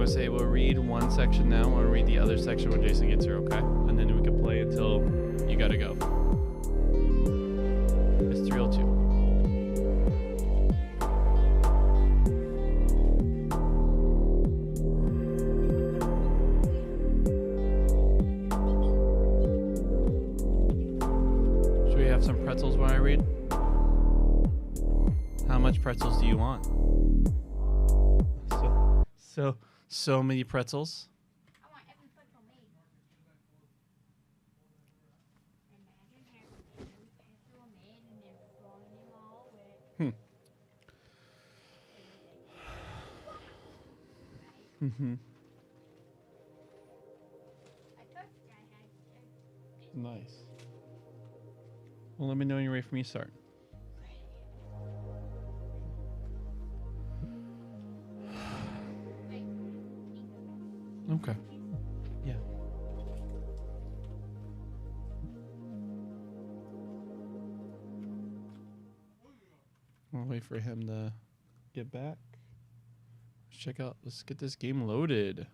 gonna say we'll read one section now. We'll read the other section when Jason gets here, okay? And then we can play until you gotta go. It's 3:02. Should we have some pretzels while I read? How much pretzels do you want? So many pretzels. I want every pretzel made. And imagine having every pretzel made and then throwing them all away. Mm-hmm. I told you I had to. Nice. Well, let me know when you're ready for me to start. Okay. Yeah. I'll wait for him to get back. Let's check out. Let's get this game loaded.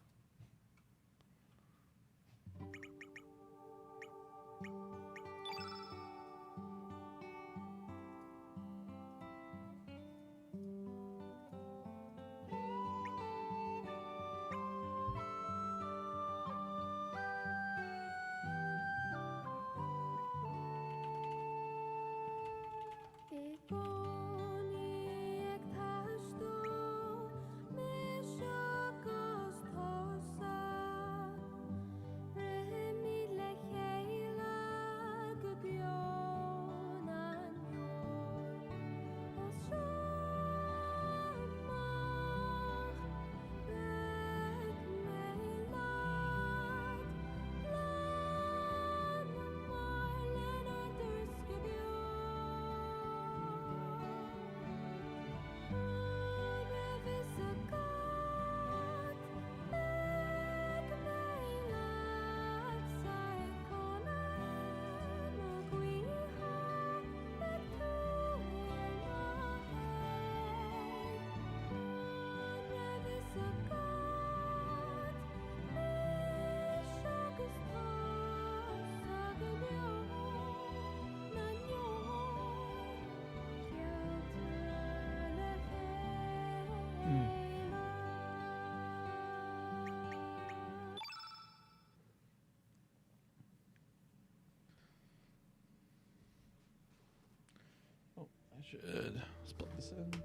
Oh, I should. Let's plug this in.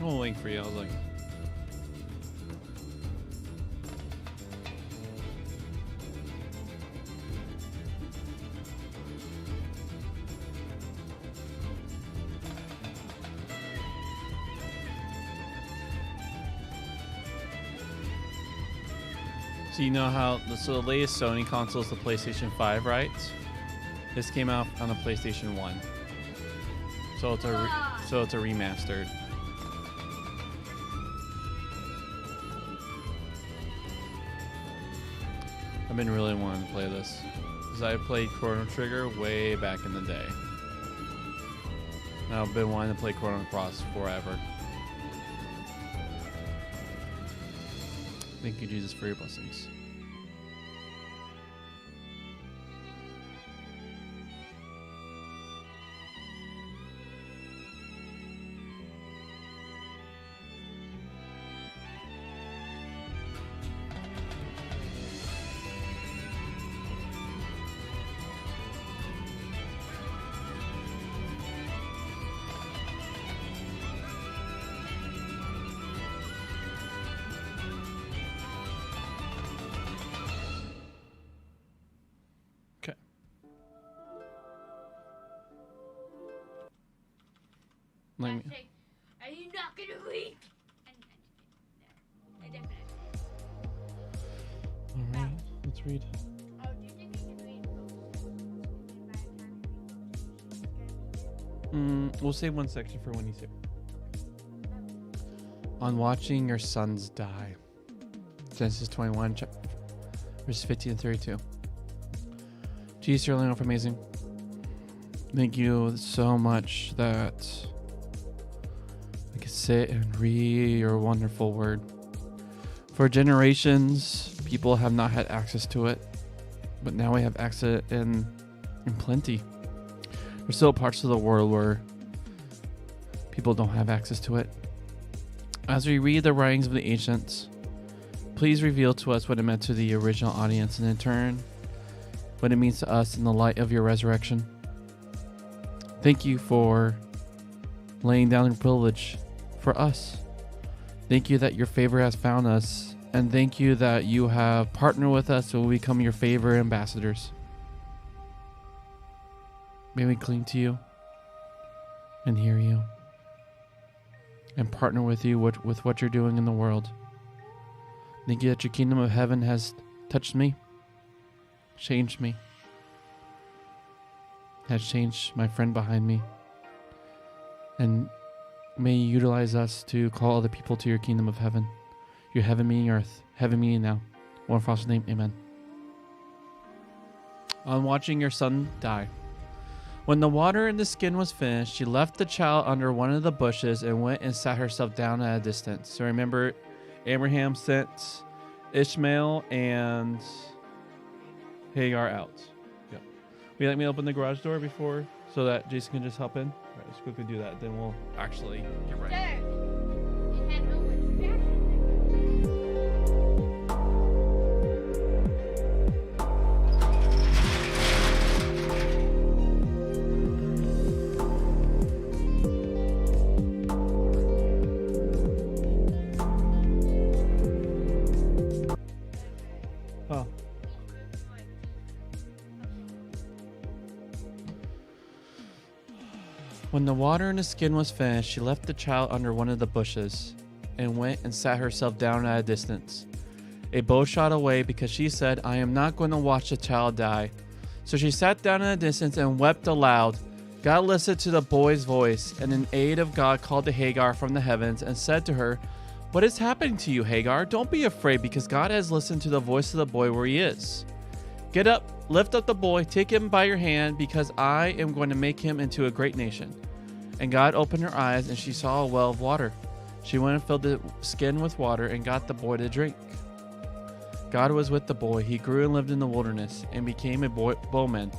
We'll link for you. I was like, so you know how the latest Sony console is the PlayStation 5, right? This came out on the PlayStation 1, so it's a remastered. I've been really wanting to play this because I played Chrono Trigger way back in the day. And I've been wanting to play Chrono Cross forever. Thank you, Jesus, for your blessings. Let me. Hashtag, are you not gonna leave? And I definitely. All right, let's read. Oh, do you think we can read books? And by the time we read books, We'll save one section for when he's here. On watching your sons die. Genesis 21, verses 15 and 32. Jesus, you're enough amazing. Thank you so much that I could sit and read your wonderful word. For generations, people have not had access to it, but now we have access in plenty. There's still parts of the world where people don't have access to it. As we read the writings of the ancients, please reveal to us what it meant to the original audience, and in turn, what it means to us in the light of your resurrection. Thank you for laying down your privilege for us. Thank you that your favor has found us, and thank you that you have partnered with us so we become your favor ambassadors. May we cling to you and hear you and partner with you with what you're doing in the world. Thank you that your kingdom of heaven has touched me, changed me, has changed my friend behind me. And may you utilize us to call other people to your kingdom of heaven. Your heaven meaning earth, heaven meaning now. One Father's name, amen. On watching your son die. When the water in the skin was finished, she left the child under one of the bushes and went and sat herself down at a distance. So remember, Abraham sent Ishmael and Hagar out. Yep. Would you like me to open the garage door before so that Jason can just hop in? All right, let's quickly do that. Then we'll actually get ready. Sir, it had no extraction. Oh. When the water in the skin was finished, she left the child under one of the bushes and went and sat herself down at a distance, a bow shot away, because she said, I am not going to watch the child die. So she sat down at a distance and wept aloud. God listened to the boy's voice, and an aid of God called to Hagar from the heavens and said to her, What is happening to you, Hagar? Don't be afraid, because God has listened to the voice of the boy where he is. Get up, lift up the boy, take him by your hand, because I am going to make him into a great nation. And God opened her eyes, and she saw a well of water. She went and filled the skin with water and got the boy to drink. God was with the boy. He grew and lived in the wilderness and became a bowman.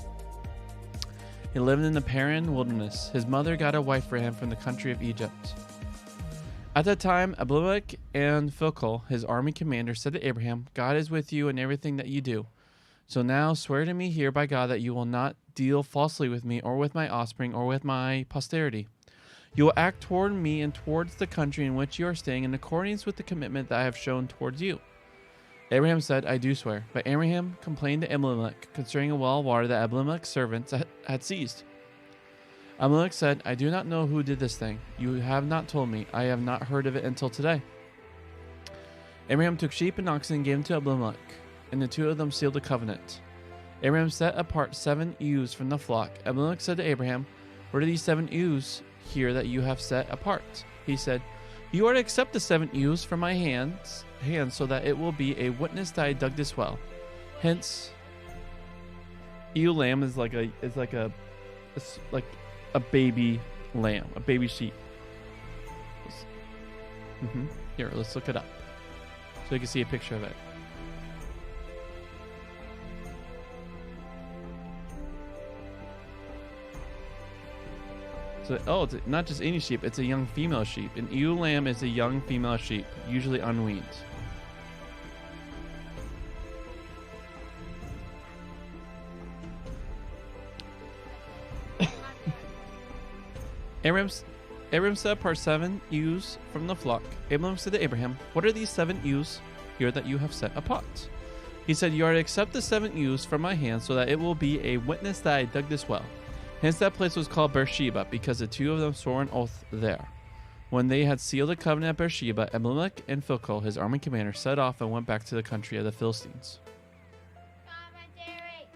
He lived in the Paran wilderness. His mother got a wife for him from the country of Egypt. At that time, Abimelech and Phicol, his army commander, said to Abraham, God is with you in everything that you do. So now swear to me here by God that you will not deal falsely with me or with my offspring or with my posterity. You will act toward me and towards the country in which you are staying in accordance with the commitment that I have shown towards you. Abraham said, I do swear. But Abraham complained to Abimelech concerning a well of water that Abimelech's servants had seized. Abimelech said, I do not know who did this thing. You have not told me. I have not heard of it until today. Abraham took sheep and oxen and gave them to Abimelech, and the two of them sealed a covenant. Abraham set apart 7 ewes from the flock. Abimelech said to Abraham, What are these 7 ewes here that you have set apart? He said, You are to accept the 7 ewes from my hands, so that it will be a witness that I dug this well. Hence, ewe lamb is like a baby lamb, a baby sheep. Here, let's look it up so you can see a picture of it. So, it's not just any sheep, it's a young female sheep. An ewe lamb is a young female sheep, usually unweaned. Abraham set apart 7 ewes from the flock. Abraham said to Abraham, What are these 7 ewes here that you have set apart? He said, You are to accept the 7 ewes from my hand, so that it will be a witness that I dug this well. Hence that place was called Beersheba, because the two of them swore an oath there. When they had sealed the covenant at Beersheba, Abimelech and Phicol, his army commander, set off and went back to the country of the Philistines. Commentary.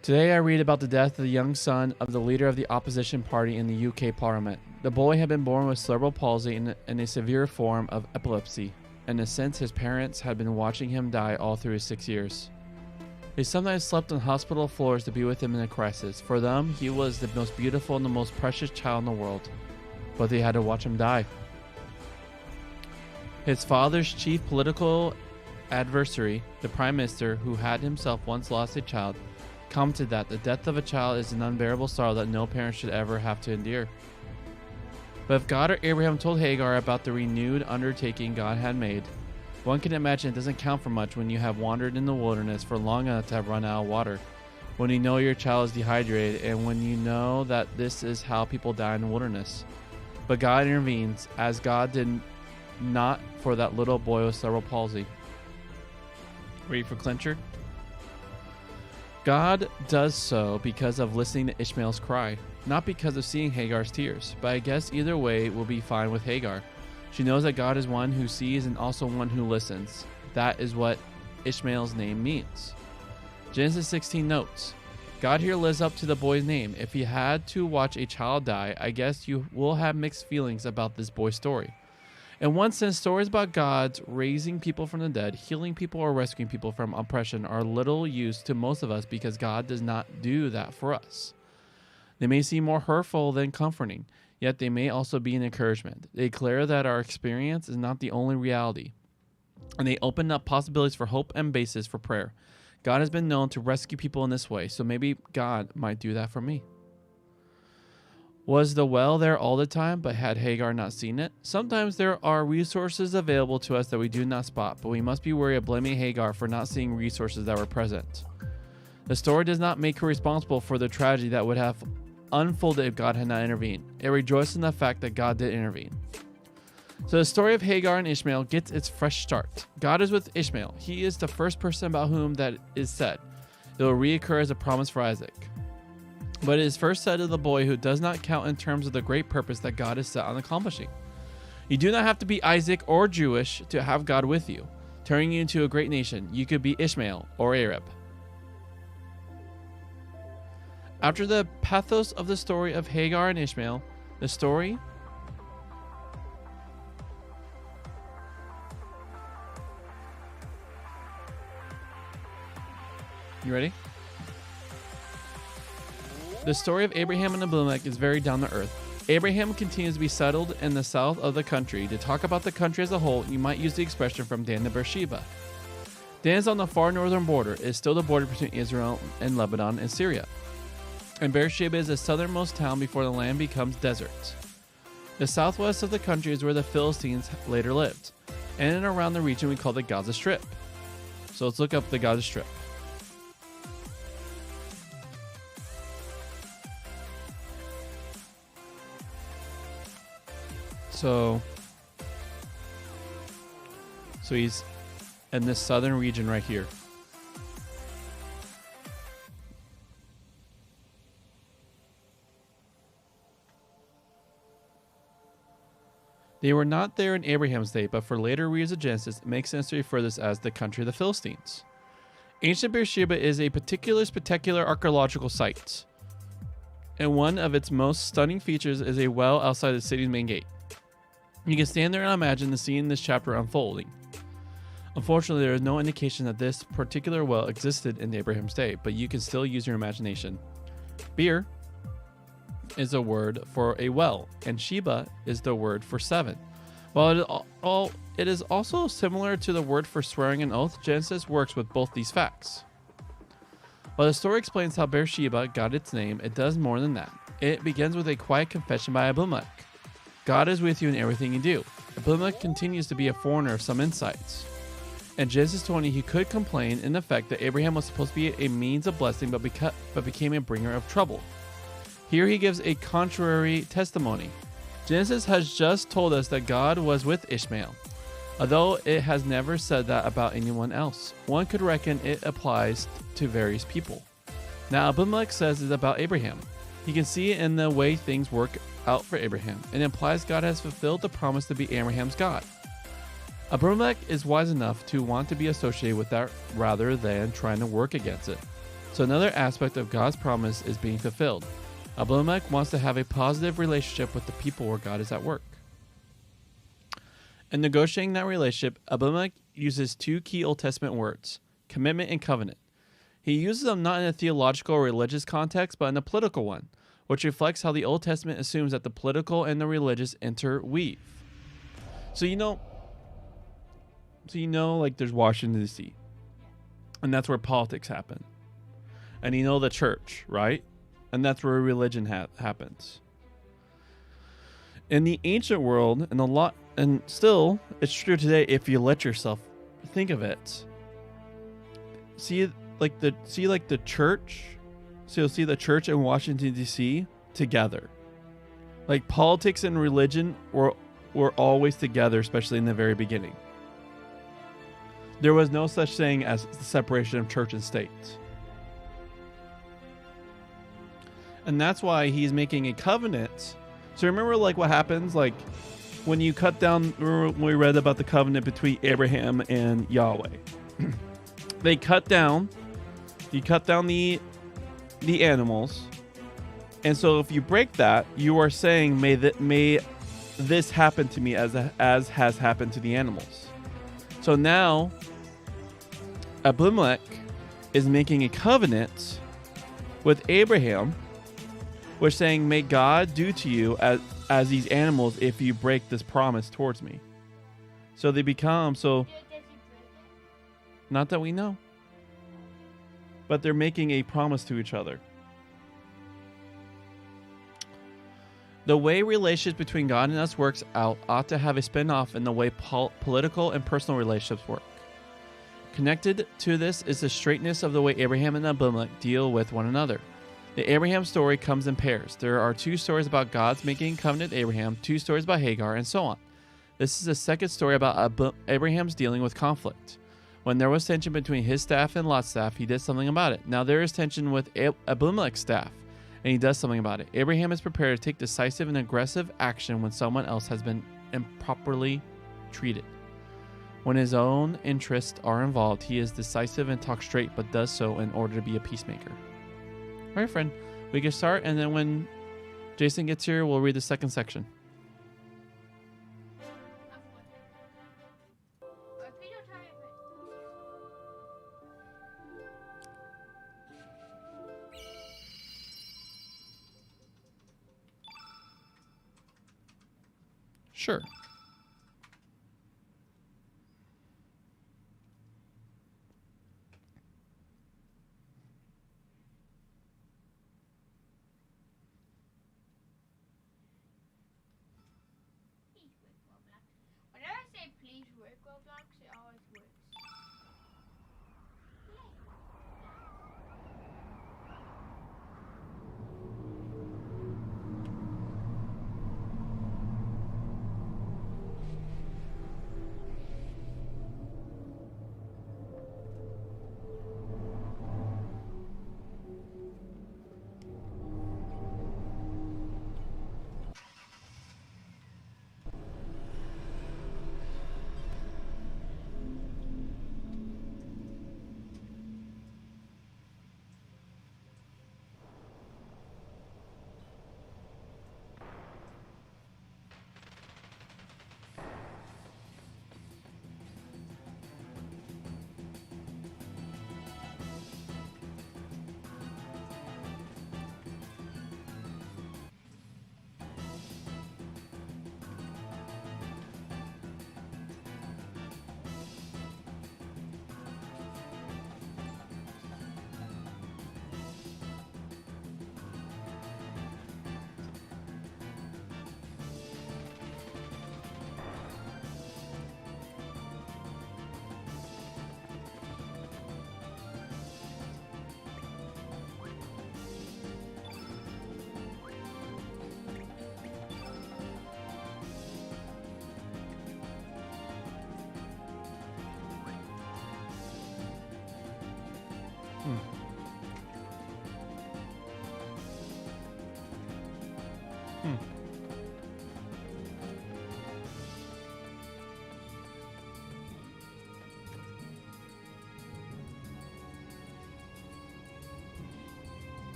Today I read about the death of the young son of the leader of the opposition party in the UK Parliament. The boy had been born with cerebral palsy and a severe form of epilepsy, and since his parents had been watching him die all through his 6 years. They sometimes slept on hospital floors to be with him in a crisis. For them, he was the most beautiful and the most precious child in the world. But they had to watch him die. His father's chief political adversary, the Prime Minister, who had himself once lost a child, commented that the death of a child is an unbearable sorrow that no parent should ever have to endure. But if God or Abraham told Hagar about the renewed undertaking God had made, one can imagine it doesn't count for much when you have wandered in the wilderness for long enough to have run out of water, when you know your child is dehydrated, and when you know that this is how people die in the wilderness. But God intervenes, as God did not for that little boy with cerebral palsy. Ready for clincher? God does so because of listening to Ishmael's cry, not because of seeing Hagar's tears, but I guess either way will be fine with Hagar. She knows that God is one who sees and also one who listens. That is what Ishmael's name means. Genesis 16 notes, God here lives up to the boy's name. If you had to watch a child die, I guess you will have mixed feelings about this boy's story. In one sense, stories about God's raising people from the dead, healing people, or rescuing people from oppression are little use to most of us because God does not do that for us. They may seem more hurtful than comforting, yet they may also be an encouragement. They declare that our experience is not the only reality, and they open up possibilities for hope and basis for prayer. God has been known to rescue people in this way, so maybe God might do that for me. Was the well there all the time, but had Hagar not seen it? Sometimes there are resources available to us that we do not spot, but we must be wary of blaming Hagar for not seeing resources that were present. The story does not make her responsible for the tragedy that would have unfolded if God had not intervened. It rejoices in the fact that God did intervene. So the story of Hagar and Ishmael gets its fresh start. God is with Ishmael. He is the first person about whom that is said. It will reoccur as a promise for Isaac. But it is first said of the boy who does not count in terms of the great purpose that God is set on accomplishing. You do not have to be Isaac or Jewish to have God with you, turning you into a great nation. You could be Ishmael or Arab. After the pathos of the story of Hagar and Ishmael, the story You ready? The story of Abraham and Abimelech is very down to earth. Abraham continues to be settled in the south of the country. To talk about the country as a whole, you might use the expression from Dan to Beersheba. Dan is on the far northern border. It is still the border between Israel and Lebanon and Syria. And Beersheba is the southernmost town before the land becomes desert. The southwest of the country is where the Philistines later lived, and in and around the region we call the Gaza Strip. So let's look up the Gaza Strip. So he's in this southern region right here. They were not there in Abraham's day, but for later readers of Genesis, it makes sense to refer to this as the country of the Philistines. Ancient Beersheba is a particular spectacular archaeological site, and one of its most stunning features is a well outside the city's main gate. You can stand there and imagine the scene in this chapter unfolding. Unfortunately, there is no indication that this particular well existed in Abraham's day, but you can still use your imagination. Beer is a word for a well, and Sheba is the word for 7. While it is also similar to the word for swearing an oath, Genesis works with both these facts. While the story explains how Beersheba got its name, it does more than that. It begins with a quiet confession by Abimelech. God is with you in everything you do. Abimelech continues to be a foreigner of some insights. In Genesis 20, he could complain in effect that Abraham was supposed to be a means of blessing but became a bringer of trouble. Here he gives a contrary testimony. Genesis has just told us that God was with Ishmael, although it has never said that about anyone else. One could reckon it applies to various people. Now, Abimelech says it's about Abraham. He can see it in the way things work out for Abraham. It implies God has fulfilled the promise to be Abraham's God. Abimelech is wise enough to want to be associated with that rather than trying to work against it. So another aspect of God's promise is being fulfilled. Abimelech wants to have a positive relationship with the people where God is at work. In negotiating that relationship, Abimelech uses two key Old Testament words, commitment and covenant. He uses them not in a theological or religious context, but in a political one, which reflects how the Old Testament assumes that the political and the religious interweave. So you know, like there's Washington, D.C., and that's where politics happen. And you know the church, right? And that's where religion happens. In the ancient world, and still, it's true today if you let yourself think of it. See the church. So you'll see the church in Washington, D.C. together. Like politics and religion were always together, especially in the very beginning. There was no such thing as the separation of church and state. And that's why he's making a covenant. So remember like what happens like when you cut down, remember when we read about the covenant between Abraham and Yahweh. You cut down the animals. And so if you break that, you are saying may this happen to me as has happened to the animals. So now Abimelech is making a covenant with Abraham, which saying, may God do to you as these animals if you break this promise towards me. So they become not that we know, but they're making a promise to each other. The way relationships between God and us works out ought to have a spin-off in the way political and personal relationships work. Connected to this is the straightness of the way Abraham and Abimelech deal with one another. The Abraham story comes in pairs. There are two stories about God's making a covenant with Abraham, two stories about Hagar, and so on. This is the second story about Abraham's dealing with conflict. When there was tension between his staff and Lot's staff, he did something about it. Now there is tension with Abimelech's staff, and he does something about it. Abraham is prepared to take decisive and aggressive action when someone else has been improperly treated. When his own interests are involved, he is decisive and talks straight, but does so in order to be a peacemaker. All right, friend, we can start, and then when Jason gets here, we'll read the second section. Sure. Whenever I say please work Roblox, it always works.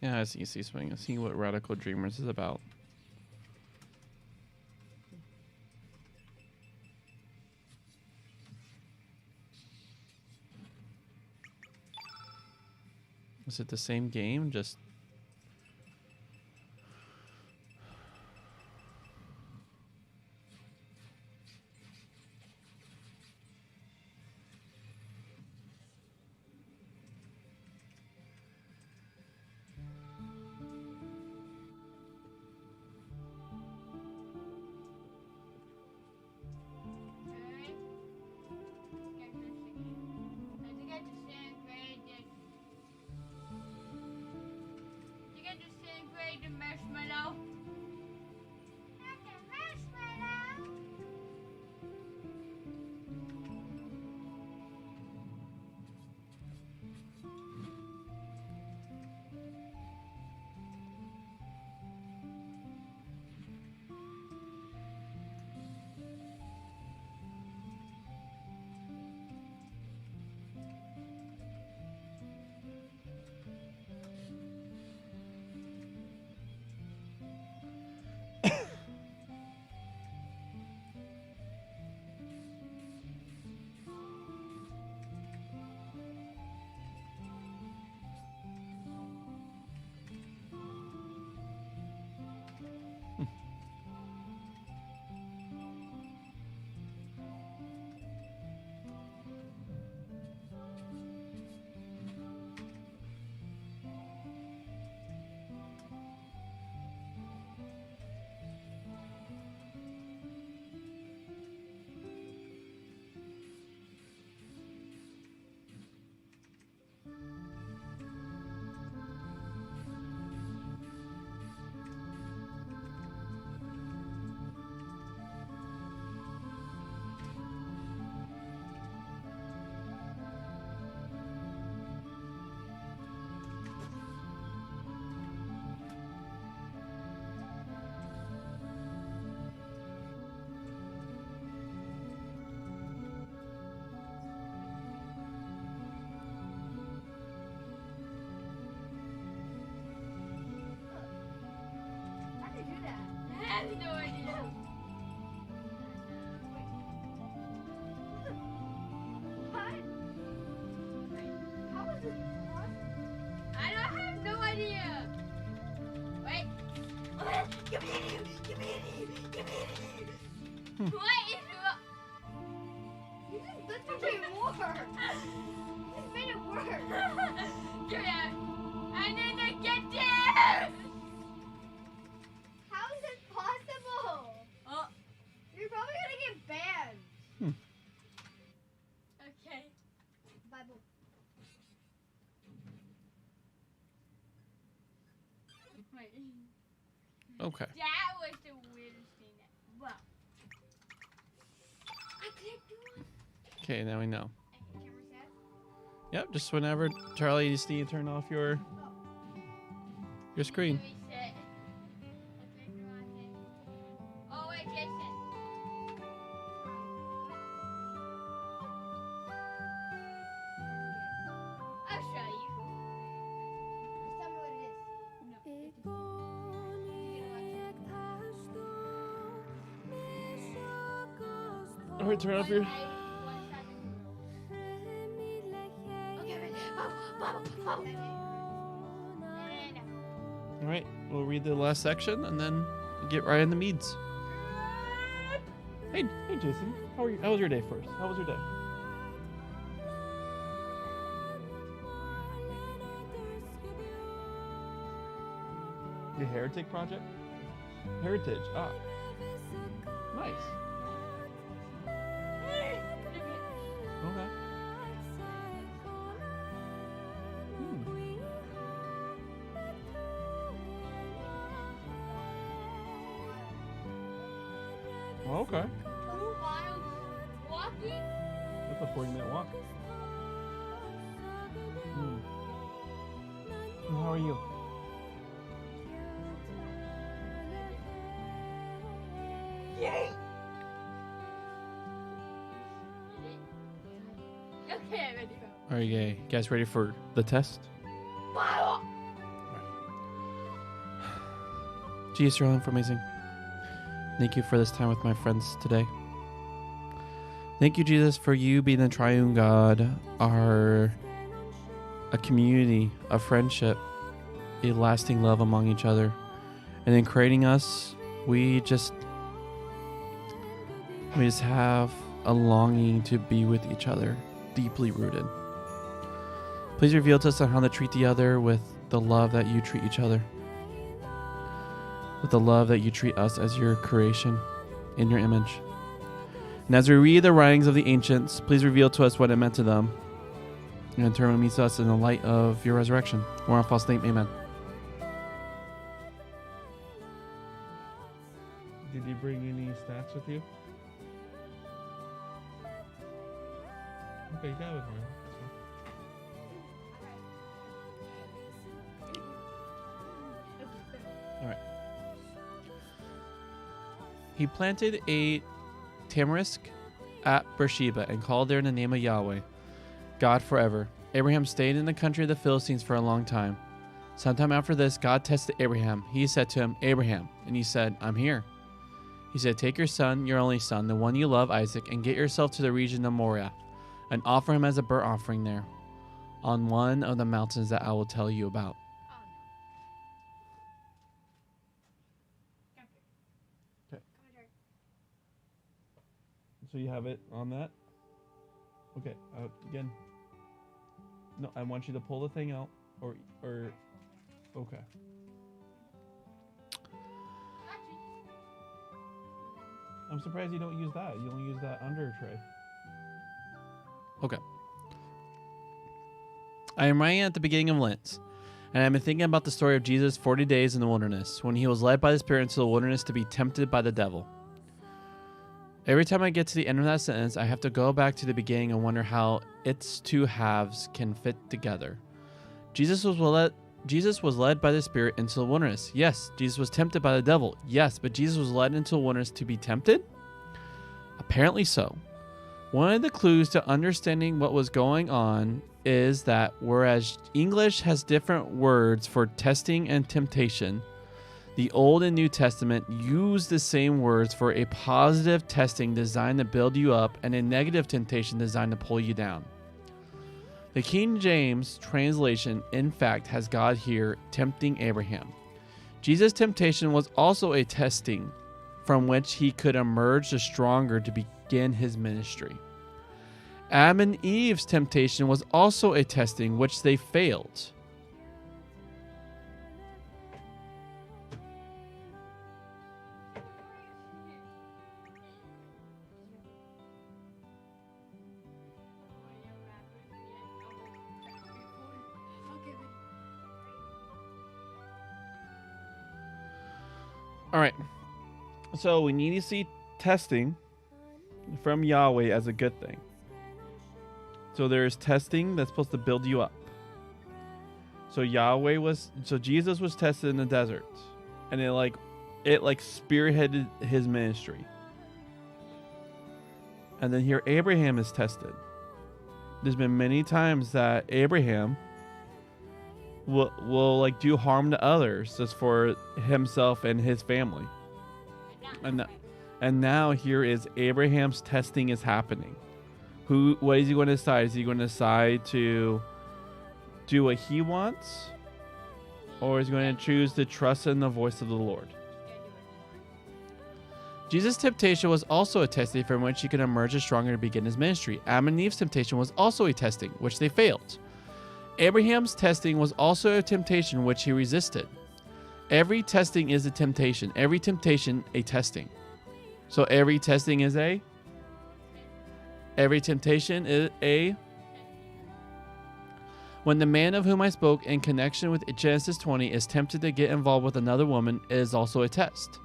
Yeah, it's easy swing. Let's see what Radical Dreamers is about. Is it the same game? Just Alright. Get this again. I think I disintegrated. You get disintegrated marshmallow. Not the marshmallow. How did you do that? I have no idea. What? How was this possible? I don't have no idea. Wait. Give me an E. Give me an E. Give me an E. What is it? You just lifted it more. You just made it worse. Give me that. And then I get there. How is this possible? Oh. You're probably gonna get banned. Okay. Bible. Wait. okay. That was the weirdest thing that. Well. I can't do it. Okay, now we know. And the camera said. Yep, just whenever Charlie, you just need to turn off your screen. Reset. Oh wait, Jason. I'll show you. Just tell me what it is. No. All right, turn off your. All right, we'll read the last section and then get right in the meads. Hey, Jason, how are you? How was your day first? How was your day? Your Heritage project? Heritage. Ah, nice. Okay. Oh, okay. 2 miles walking? That's a 40-minute walk. And how are you? Yay! Okay, I'm ready to go. Are you guys ready for the test? Bible! Jesus, you're for amazing. Thank you for this time with my friends today. Thank you, Jesus, for you being the triune God, a community, a friendship, a lasting love among each other. And in creating us, we just have a longing to be with each other, deeply rooted. Please reveal to us on how to treat the other with the love that you treat each other, with the love that you treat us as your creation in your image. And as we read the writings of the ancients, please reveal to us what it meant to them, and in turn meets us in the light of your resurrection. We're on false name. Amen. Did you bring any snacks with you? Okay, you got it with me. All right. He planted a tamarisk at Beersheba and called there in the name of Yahweh, God forever. Abraham stayed in the country of the Philistines for a long time. Sometime after this, God tested Abraham. He said to him, Abraham, and he said, I'm here. He said, take your son, your only son, the one you love, Isaac, and get yourself to the region of Moriah, and offer him as a burnt offering there, on one of the mountains that I will tell you about. Okay. So you have it on that? Okay, again. No, I want you to pull the thing out, or, okay. I'm surprised you don't use that. You only use that under tray. Okay. I am writing at the beginning of Lent, and I've been thinking about the story of Jesus' 40 days in the wilderness, when he was led by the Spirit into the wilderness to be tempted by the devil. Every time I get to the end of that sentence, I have to go back to the beginning and wonder how its two halves can fit together. Jesus was led by the Spirit into the wilderness. Yes. Jesus was tempted by the devil. Yes. But Jesus was led into the wilderness to be tempted? Apparently so. One of the clues to understanding what was going on is that whereas English has different words for testing and temptation, the Old and New Testament use the same words for a positive testing designed to build you up and a negative temptation designed to pull you down. The King James translation, in fact, has God here tempting Abraham. Jesus' temptation was also a testing from which he could emerge the stronger to begin his ministry. Adam and Eve's temptation was also a testing which they failed. All right, so we need to see testing from Yahweh as a good thing. So there's testing that's supposed to build you up. So Jesus was tested in the desert, and it spearheaded his ministry. And then here Abraham is tested. There's been many times that Abraham will do harm to others just for himself and his family. And now here is Abraham's testing is happening. What is he going to decide? Is he going to decide to do what he wants? Or is he going to choose to trust in the voice of the Lord? Jesus' temptation was also a testing from which he could emerge as stronger to begin his ministry. Adam and Eve's temptation was also a testing, which they failed. Abraham's testing was also a temptation which he resisted. Every testing is a temptation. Every temptation, a testing. So every testing is every temptation is a... When the man of whom I spoke in connection with Genesis 20 is tempted to get involved with another woman, it is also a test.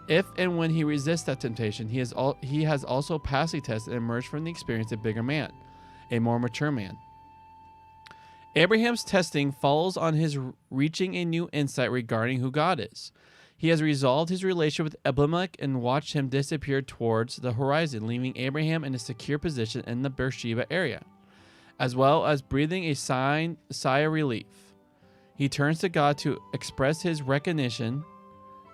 If and when he resists that temptation, he has also passed a test and emerged from the experience a bigger man, a more mature man. Abraham's testing follows on his reaching a new insight regarding who God is. He has resolved his relationship with Abimelech and watched him disappear towards the horizon, leaving Abraham in a secure position in the Beersheba area, as well as breathing a sigh of relief. He turns to God to express his recognition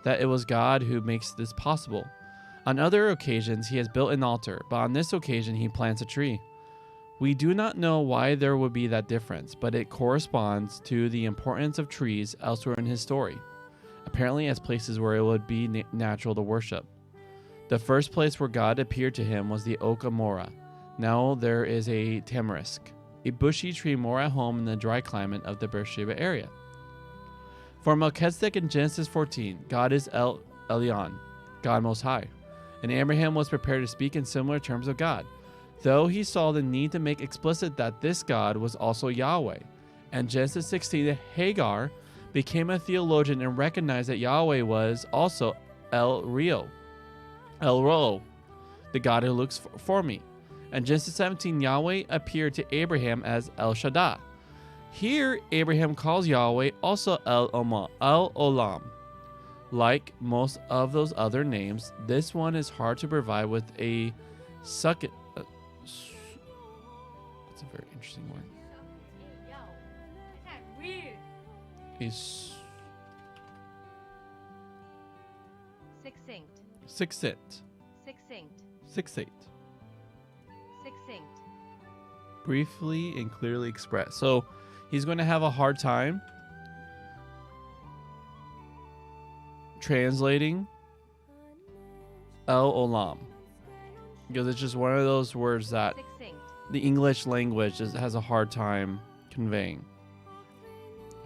that it was God who makes this possible. On other occasions, he has built an altar, but on this occasion, he plants a tree. We do not know why there would be that difference, but it corresponds to the importance of trees elsewhere in his story, apparently as places where it would be natural to worship. The first place where God appeared to him was the oak of Morah. Now there is a tamarisk, a bushy tree more at home in the dry climate of the Beersheba area. For Melchizedek in Genesis 14, God is El Elyon, God Most High, and Abraham was prepared to speak in similar terms of God, though he saw the need to make explicit that this God was also Yahweh. And Genesis 16, Hagar became a theologian and recognized that Yahweh was also El Roi, the God who looks for me. And Genesis 17, Yahweh appeared to Abraham as El Shaddai. Here, Abraham calls Yahweh also El Olam. Like most of those other names, this one is hard to provide with a succ. That's a very interesting word. Hey, yo. That's weird. Is Succinct. succinct. Succinct. Succinct. Succinct. Briefly and clearly expressed. So he's going to have a hard time translating El Olam, because it's just one of those words that Succinct. the English language has a hard time conveying.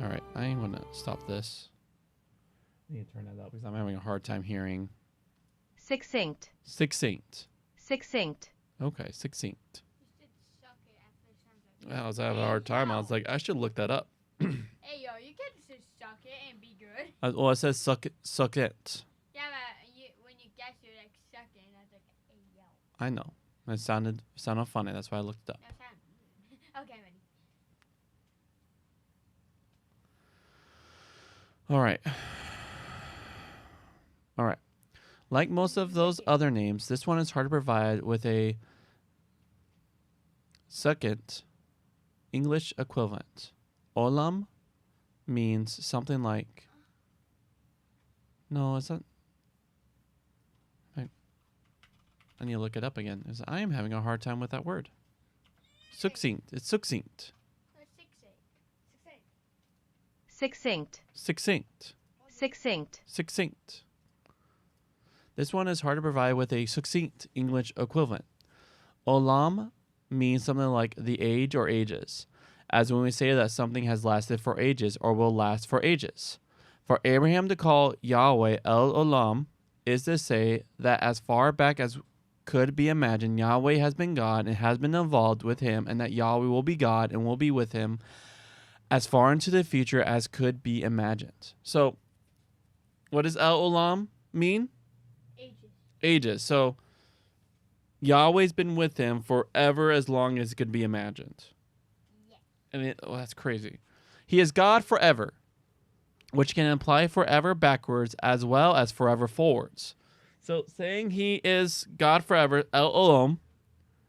All right, I am going to stop this. I need to turn that up because I'm having a hard time hearing. Succinct. Succinct. Succinct. Okay, succinct. You should suck it after it sounds like. I was having a hard time. I was like, I should look that up. Hey, yo, you can't just suck it and be good. Well, it says succinct. Yeah, but when you guess you're like sucking, that's like, hey, yo. I know. It sounded funny. That's why I looked it up. That sounds okay, buddy. All right. All right. Like most of those other names, this one is hard to provide with a second English equivalent. Olam means something like. No, it's not. I need to look it up again. I am having a hard time with that word. Succinct. It's succinct. Succinct. Succinct. Succinct. Succinct. This one is hard to provide with a succinct English equivalent. Olam means something like the age or ages, as when we say that something has lasted for ages or will last for ages. For Abraham to call Yahweh El Olam is to say that as far back as could be imagined, Yahweh has been God and has been involved with him, and that Yahweh will be God and will be with him as far into the future as could be imagined. So, what does El Olam mean? Ages. So, Yahweh's been with him forever, as long as it could be imagined. Yeah. And that's crazy. He is God forever, which can imply forever backwards as well as forever forwards. So, saying he is God forever, El Olam,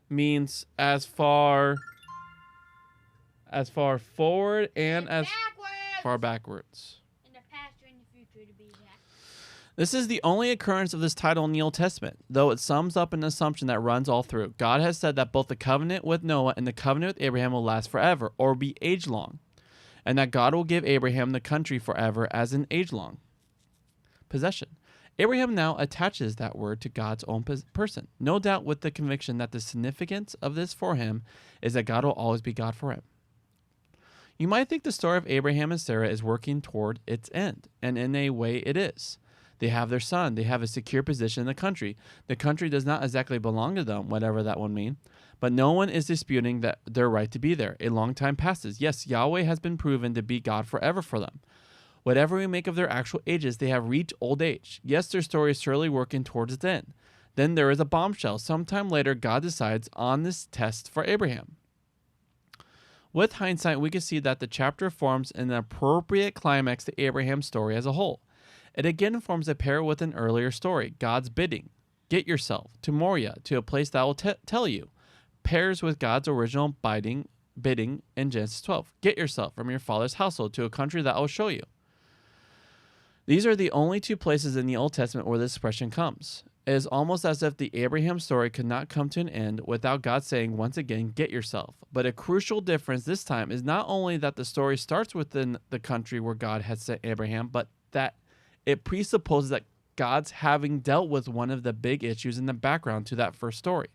means as far forward and as backwards. far backwards. In the past or in the future, to be exact. This is the only occurrence of this title in the Old Testament, though it sums up an assumption that runs all through. God has said that both the covenant with Noah and the covenant with Abraham will last forever, or be age-long, and that God will give Abraham the country forever as an age-long possession. Abraham now attaches that word to God's own person, no doubt with the conviction that the significance of this for him is that God will always be God for him. You might think the story of Abraham and Sarah is working toward its end, and in a way it is. They have their son. They have a secure position in the country. The country does not exactly belong to them, whatever that would mean, but no one is disputing that their right to be there. A long time passes. Yes, Yahweh has been proven to be God forever for them. Whatever we make of their actual ages, they have reached old age. Yes, their story is surely working towards its end. Then there is a bombshell. Sometime later, God decides on this test for Abraham. With hindsight, we can see that the chapter forms an appropriate climax to Abraham's story as a whole. It again forms a pair with an earlier story, God's bidding. Get yourself to Moriah, to a place that will tell you. Pairs with God's original bidding in Genesis 12. Get yourself from your father's household to a country that I will show you. These are the only two places in the Old Testament where this expression comes. It is almost as if the Abraham story could not come to an end without God saying once again, get yourself. But a crucial difference this time is not only that the story starts within the country where God had sent Abraham, but that it presupposes that God's having dealt with one of the big issues in the background to that first story.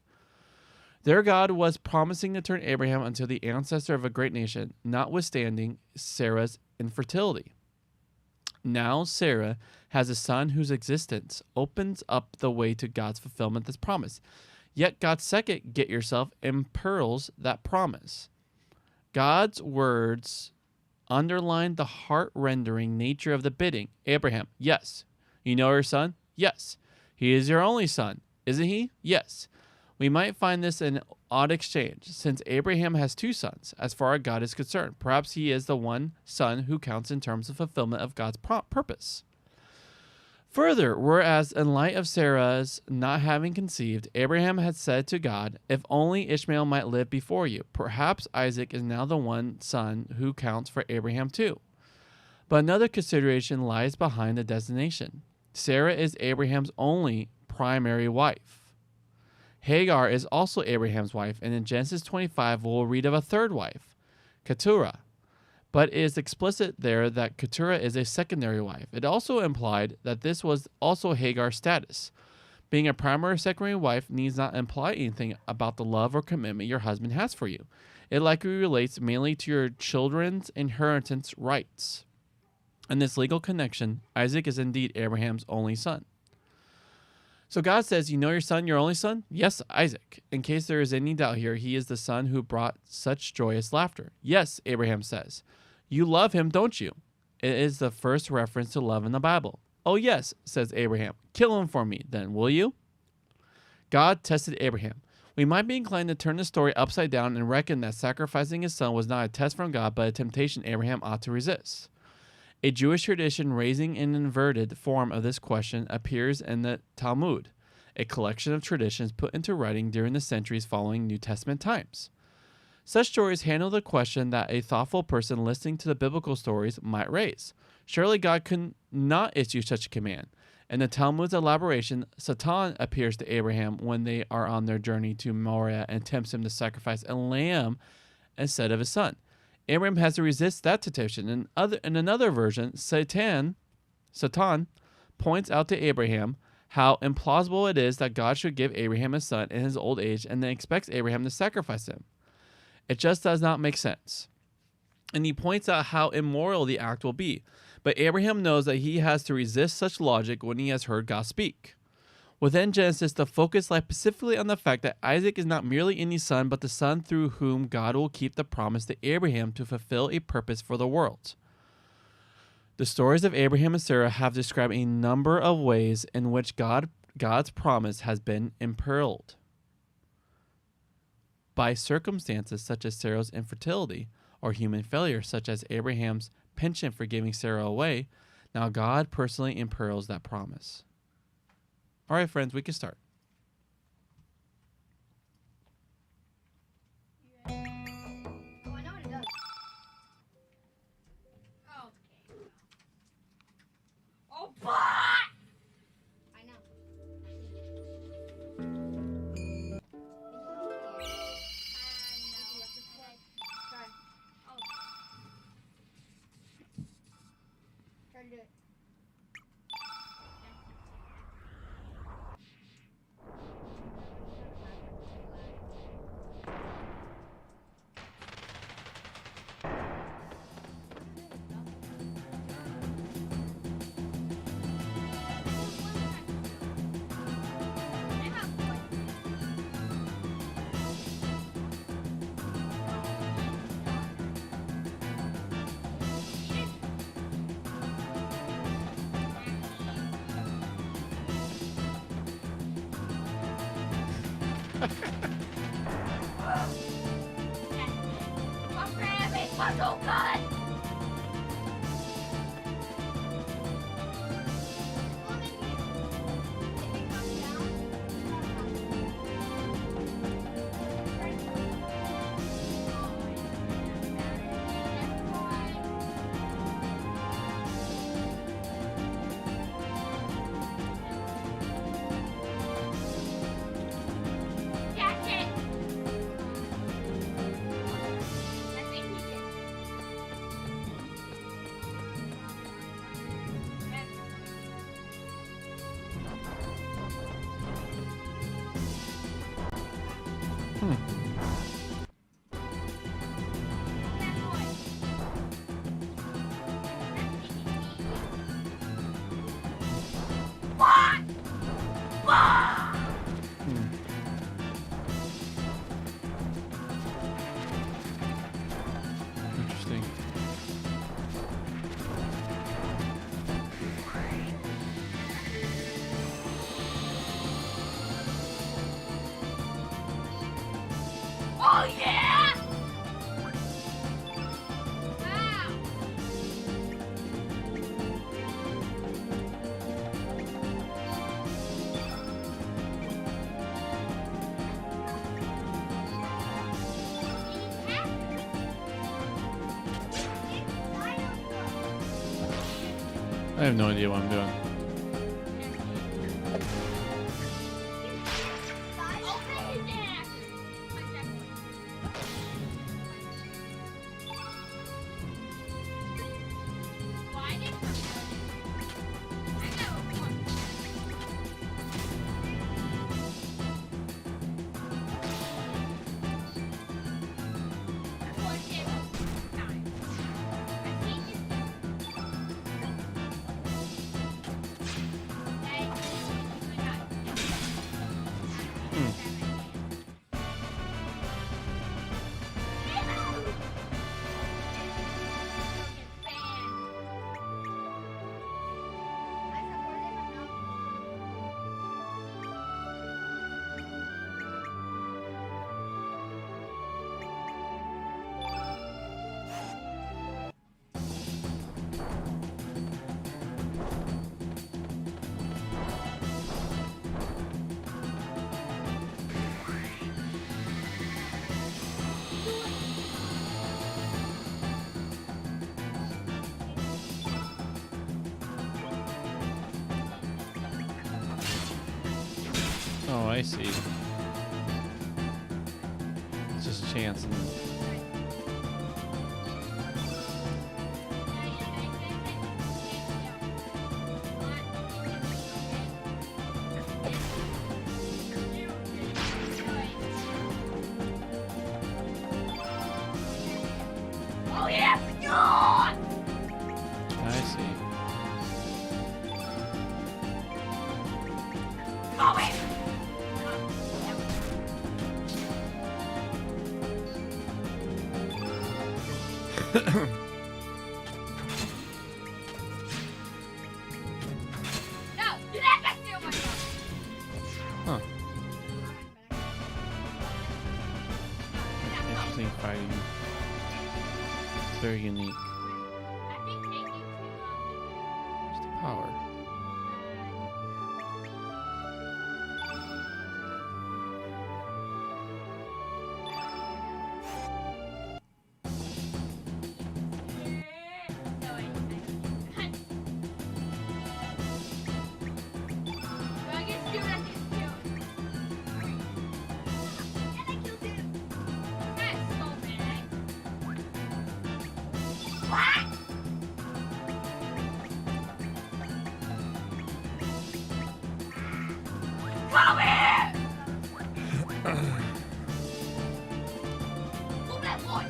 Their God was promising to turn Abraham into the ancestor of a great nation, notwithstanding Sarah's infertility. Now Sarah has a son whose existence opens up the way to God's fulfillment of this promise. Yet God's second get yourself imperils that promise. God's words underline the heart-rendering nature of the bidding. Abraham, yes. You know your son? Yes. He is your only son, isn't he? Yes. We might find this an odd exchange, since Abraham has two sons, as far as God is concerned. Perhaps he is the one son who counts in terms of fulfillment of God's purpose. Further, whereas in light of Sarah's not having conceived, Abraham had said to God, if only Ishmael might live before you, perhaps Isaac is now the one son who counts for Abraham too. But another consideration lies behind the designation. Sarah is Abraham's only primary wife. Hagar is also Abraham's wife, and in Genesis 25 we'll read of a third wife, Keturah. But it is explicit there that Keturah is a secondary wife. It also implied that this was also Hagar's status. Being a primary or secondary wife needs not imply anything about the love or commitment your husband has for you. It likely relates mainly to your children's inheritance rights. In this legal connection, Isaac is indeed Abraham's only son. So God says, you know your son, your only son? Yes, Isaac. In case there is any doubt here, he is the son who brought such joyous laughter. Yes, Abraham says. You love him, don't you? It is the first reference to love in the Bible. Oh yes, says Abraham. Kill him for me, then, will you? God tested Abraham. We might be inclined to turn the story upside down and reckon that sacrificing his son was not a test from God, but a temptation Abraham ought to resist. A Jewish tradition raising an inverted form of this question appears in the Talmud, a collection of traditions put into writing during the centuries following New Testament times. Such stories handle the question that a thoughtful person listening to the biblical stories might raise. Surely God could not issue such a command. In the Talmud's elaboration, Satan appears to Abraham when they are on their journey to Moriah and tempts him to sacrifice a lamb instead of his son. Abraham has to resist that temptation. In another version, Satan points out to Abraham how implausible it is that God should give Abraham a son in his old age and then expects Abraham to sacrifice him. It just does not make sense. And he points out how immoral the act will be. But Abraham knows that he has to resist such logic when he has heard God speak. Within Genesis, the focus lies specifically on the fact that Isaac is not merely any son, but the son through whom God will keep the promise to Abraham to fulfill a purpose for the world. The stories of Abraham and Sarah have described a number of ways in which God's promise has been imperiled by circumstances such as Sarah's infertility or human failure, such as Abraham's penchant for giving Sarah away. Now God personally imperils that promise. All right, friends, we can start. Oh, I know what it does. Oh, okay. Oh, fuck! I know. Try. Oh. Try to do it. So good! Hmm. What? What? Hmm. Interesting. Oh yeah! Wow! I have no idea what I'm doing. Oh, I see. It's just a chance. And Oh yeah! God! I see. Go in! No, you're not gonna steal my car. Huh. Interesting fighting. It's very unique. I think taking too long. Where's the power? No, wait. Do I get stupid? I get stupid. And I killed him. That's so bad. What? Come here! Move that boy.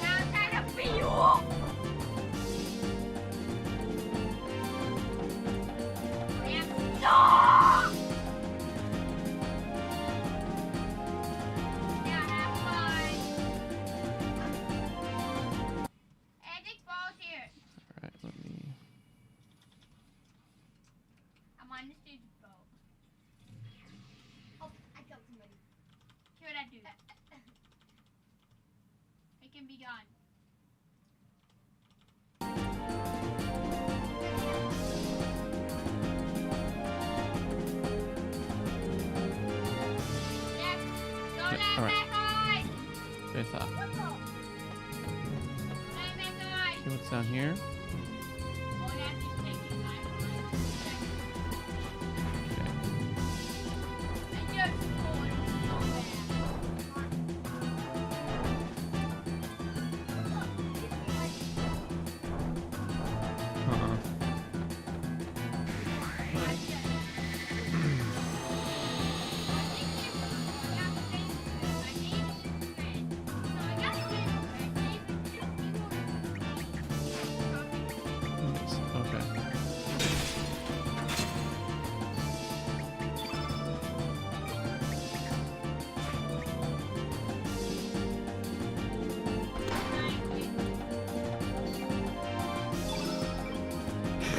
Now I'm trying to beat you. No! Now have fun. Hey, this ball's here. Alright, let me. I'm on the student boat. Oh, I killed somebody. See what I do. It can be gone. Yes. Go Yeah, down all right. that high. I thought. Down that high. Okay, what's down here? Oh, that's just taking my Okay. I just scored so bad. Uh-huh. I just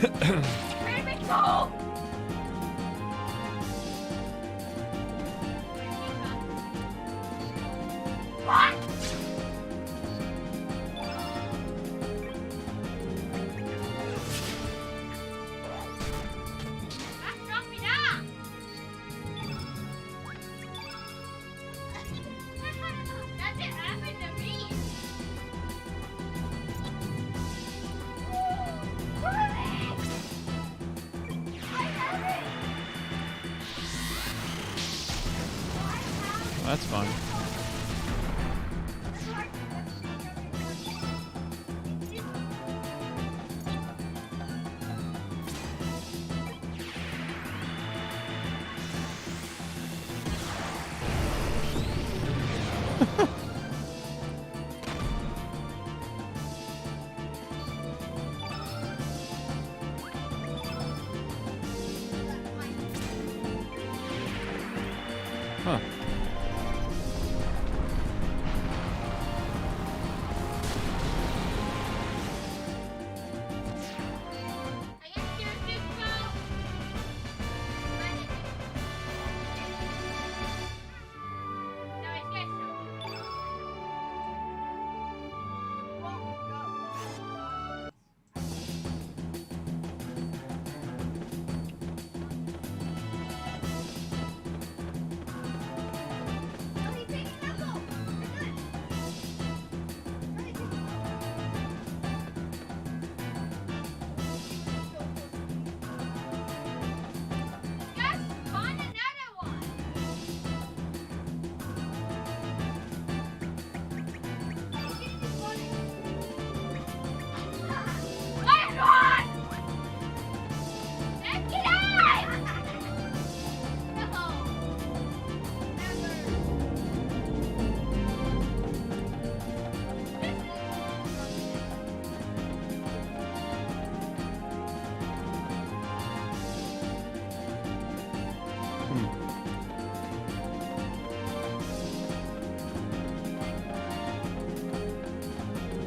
Where did it go? What? That struck me down. That didn't happen to me. That's fun. Huh. I got scared this boat. No, I scared some. Just find another one. Last one. Let's get out. No.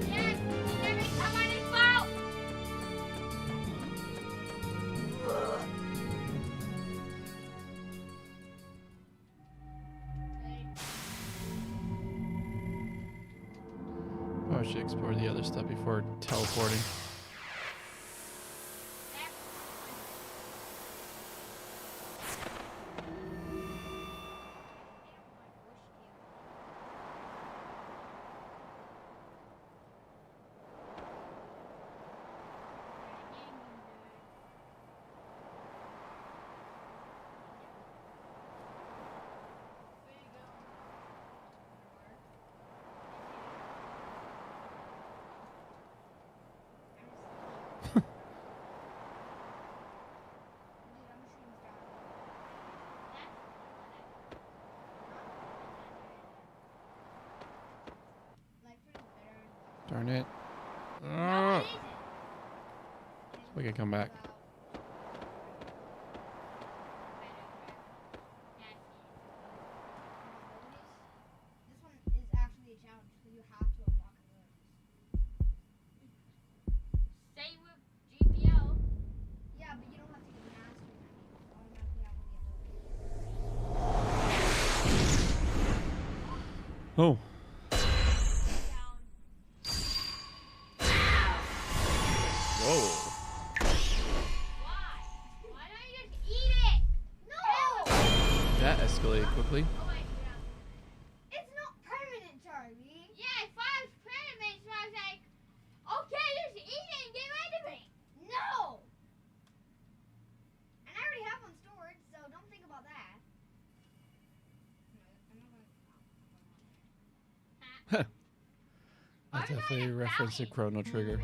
Yes, let me come on this boat. Probably should explore the other stuff before teleporting. Darn it. No, it We can come back. This one is actually a challenge because you have to unlock it. Same with GPO. Yeah, but you don't have to get master. Automatically have to get Oh. Whoa. Why? Why don't you just eat it? No! That escalated quickly. Oh my God. It's not permanent, Charlie. Yeah, if I was permanent, so I was like, okay, just eat it and get rid of it. No! And I already have one stored, so don't think about that. That's definitely a reference to Chrono Trigger.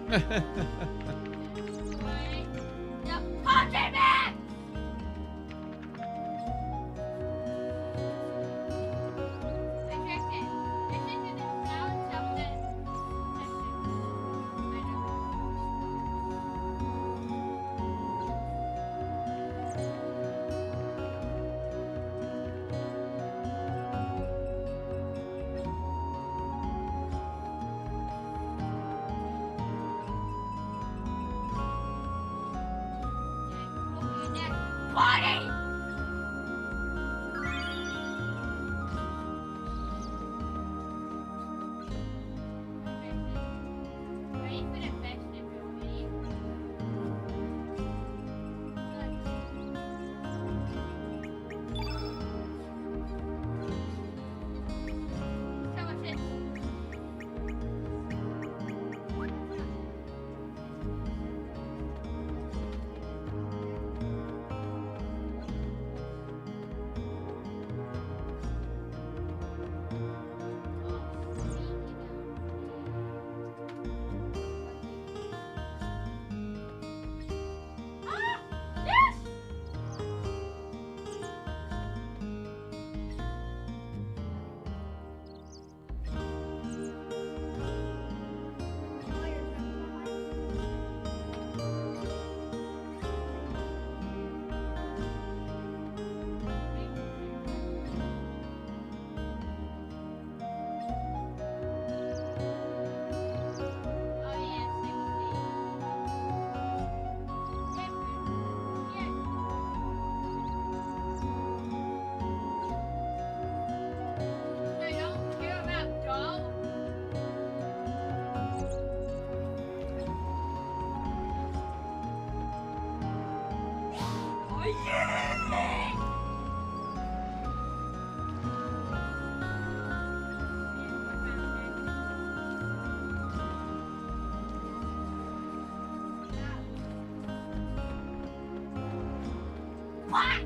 The punching man! I checked it. Listen to the sound something. Party! Ready for the best of your video. So what's this? Ah! Yes! Oh yeah, 60. They don't care about doll. Oh yeah! What?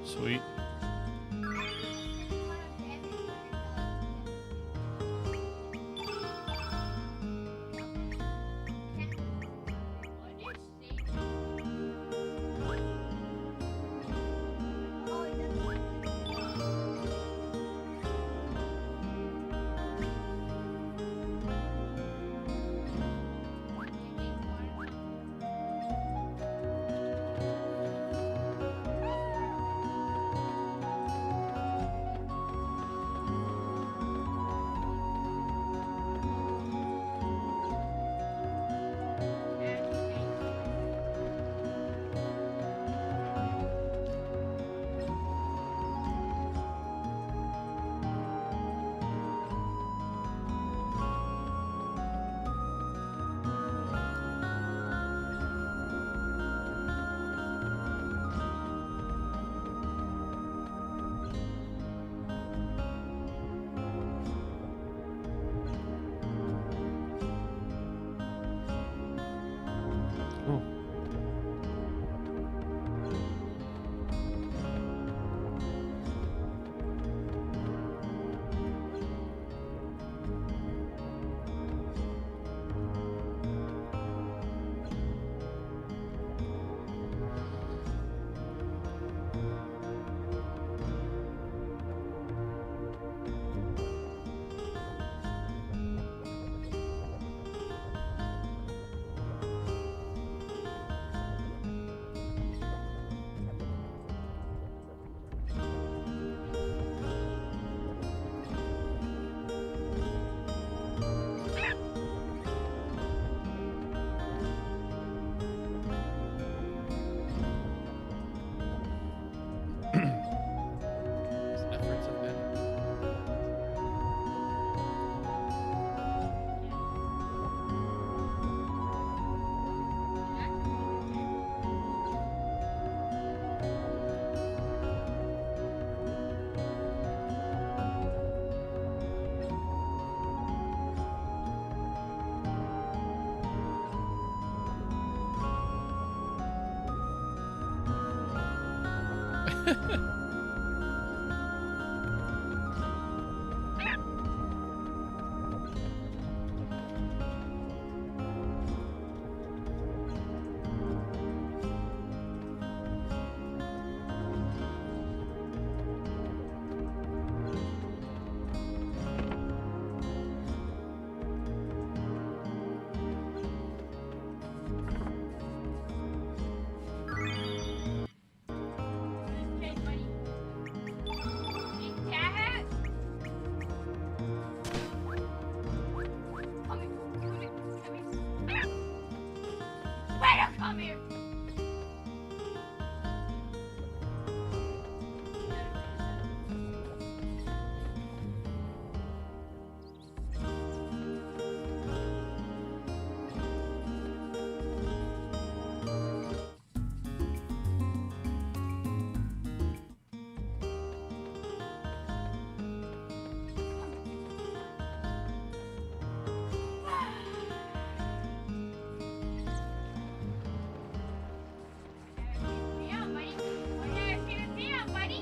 Sweet. His efforts have been. Okay, buddy. Hey, Dad. Come here. Come here. Come here. Better come here. Yeah, buddy. What did I see the video, buddy?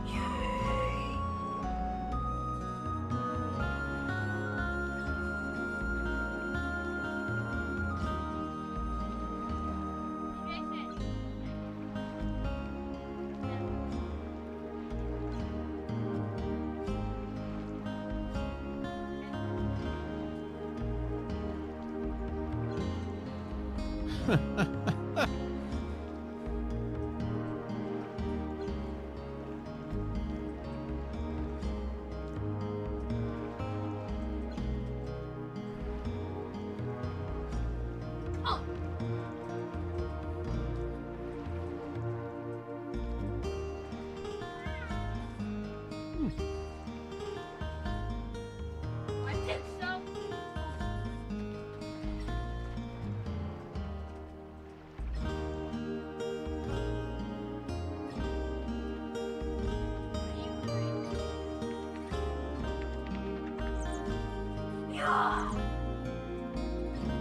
Hey. Oh. I think so. Yeah.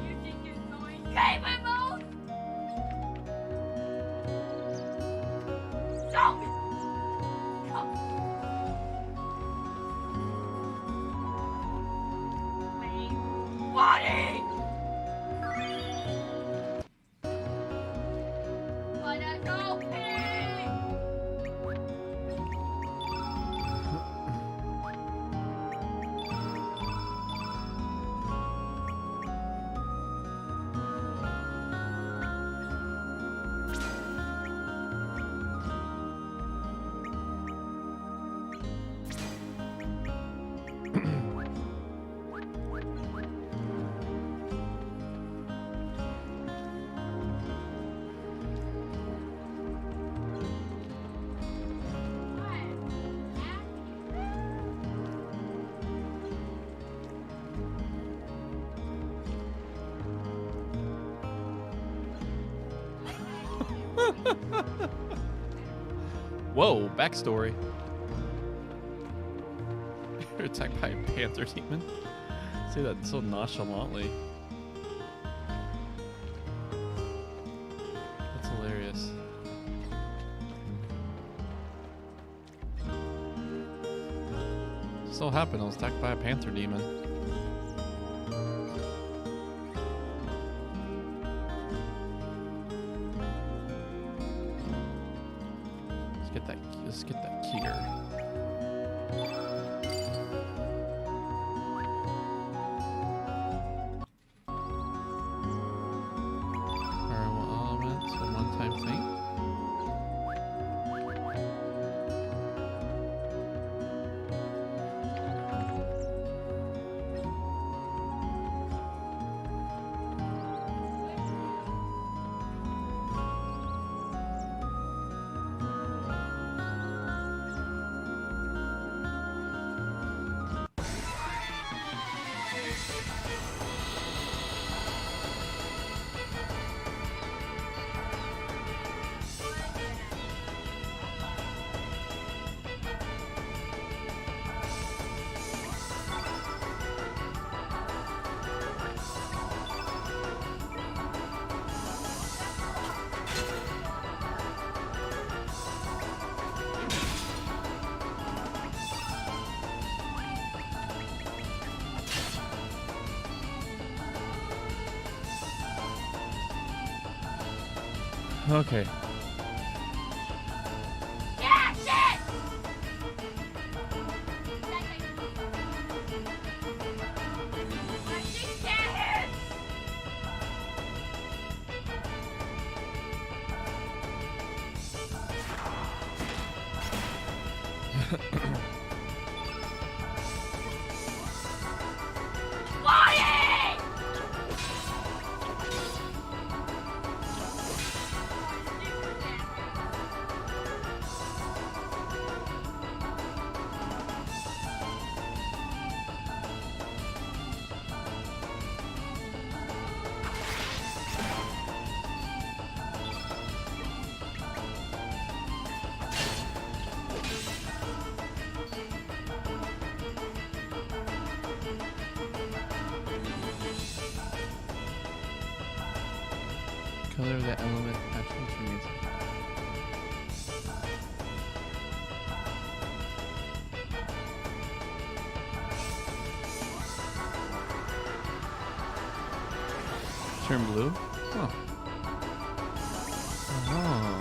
You think you're going gamer mode? Zombie! Come. Wait. Buddy! Wanna go pig? Whoa, backstory. You're attacked by a panther demon. Say that so nonchalantly. That's hilarious. So happened I was attacked by a panther demon. Let's get that Kier. Variable elements, a one-time thing. Okay. Yeah, shit! My 6 can't hit! Flying! Color of the element attributes remains. Turn blue? Huh. Oh.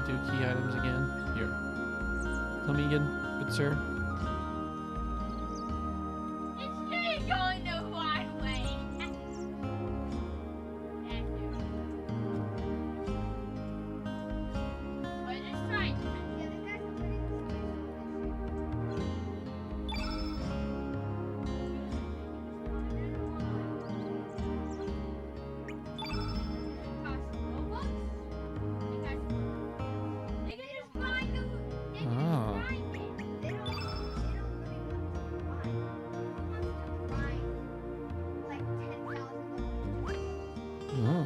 do key items again? Here. Tell me again, good sir. It's really going the wrong way. Wait, let's try it. Oh. Oh.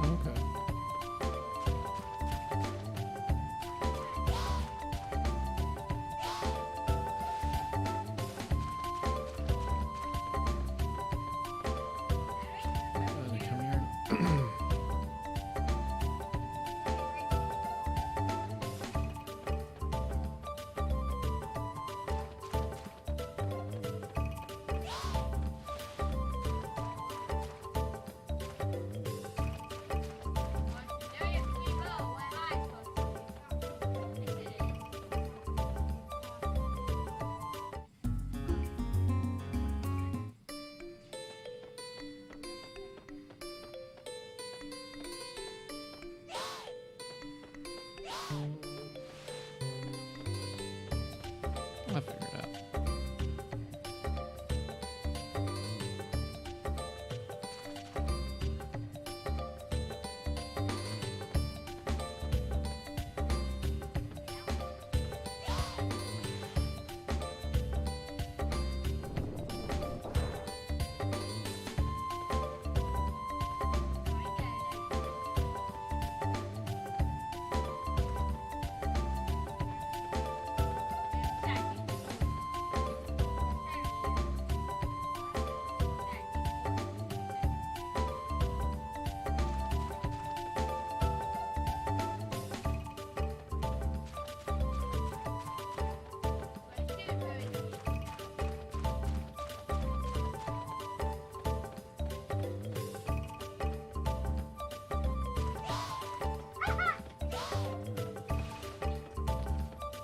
Okay. They come here. I'll figure it out. Exactly.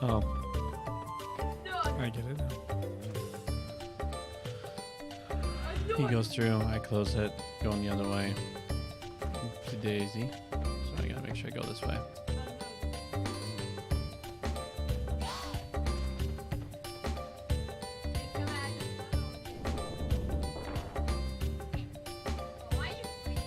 Oh, No, I get it now. no. He goes through, I close it, going the other way. Oopsie daisy. So I gotta make sure I go this way. Why are you waiting?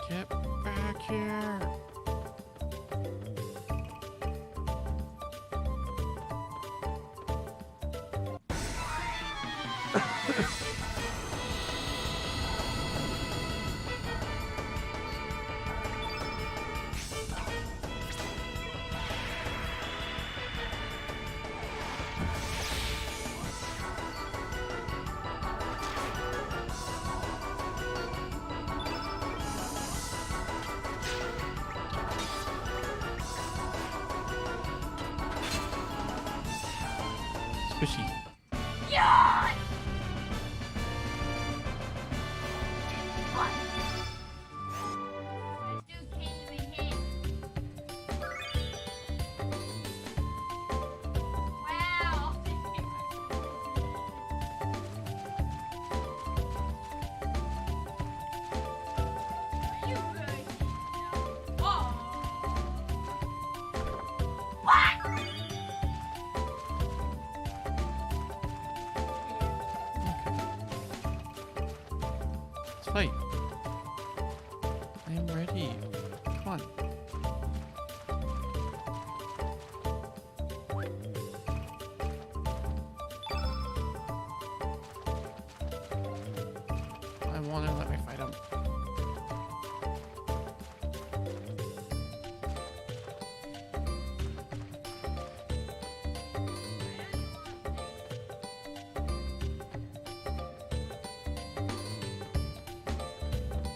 Get back here. Squishy. Yawn! What? This dude can't even hit. Wow. Are you good? No. Oh. What? Let's fight. I am ready. Come on. I want to let me fight him.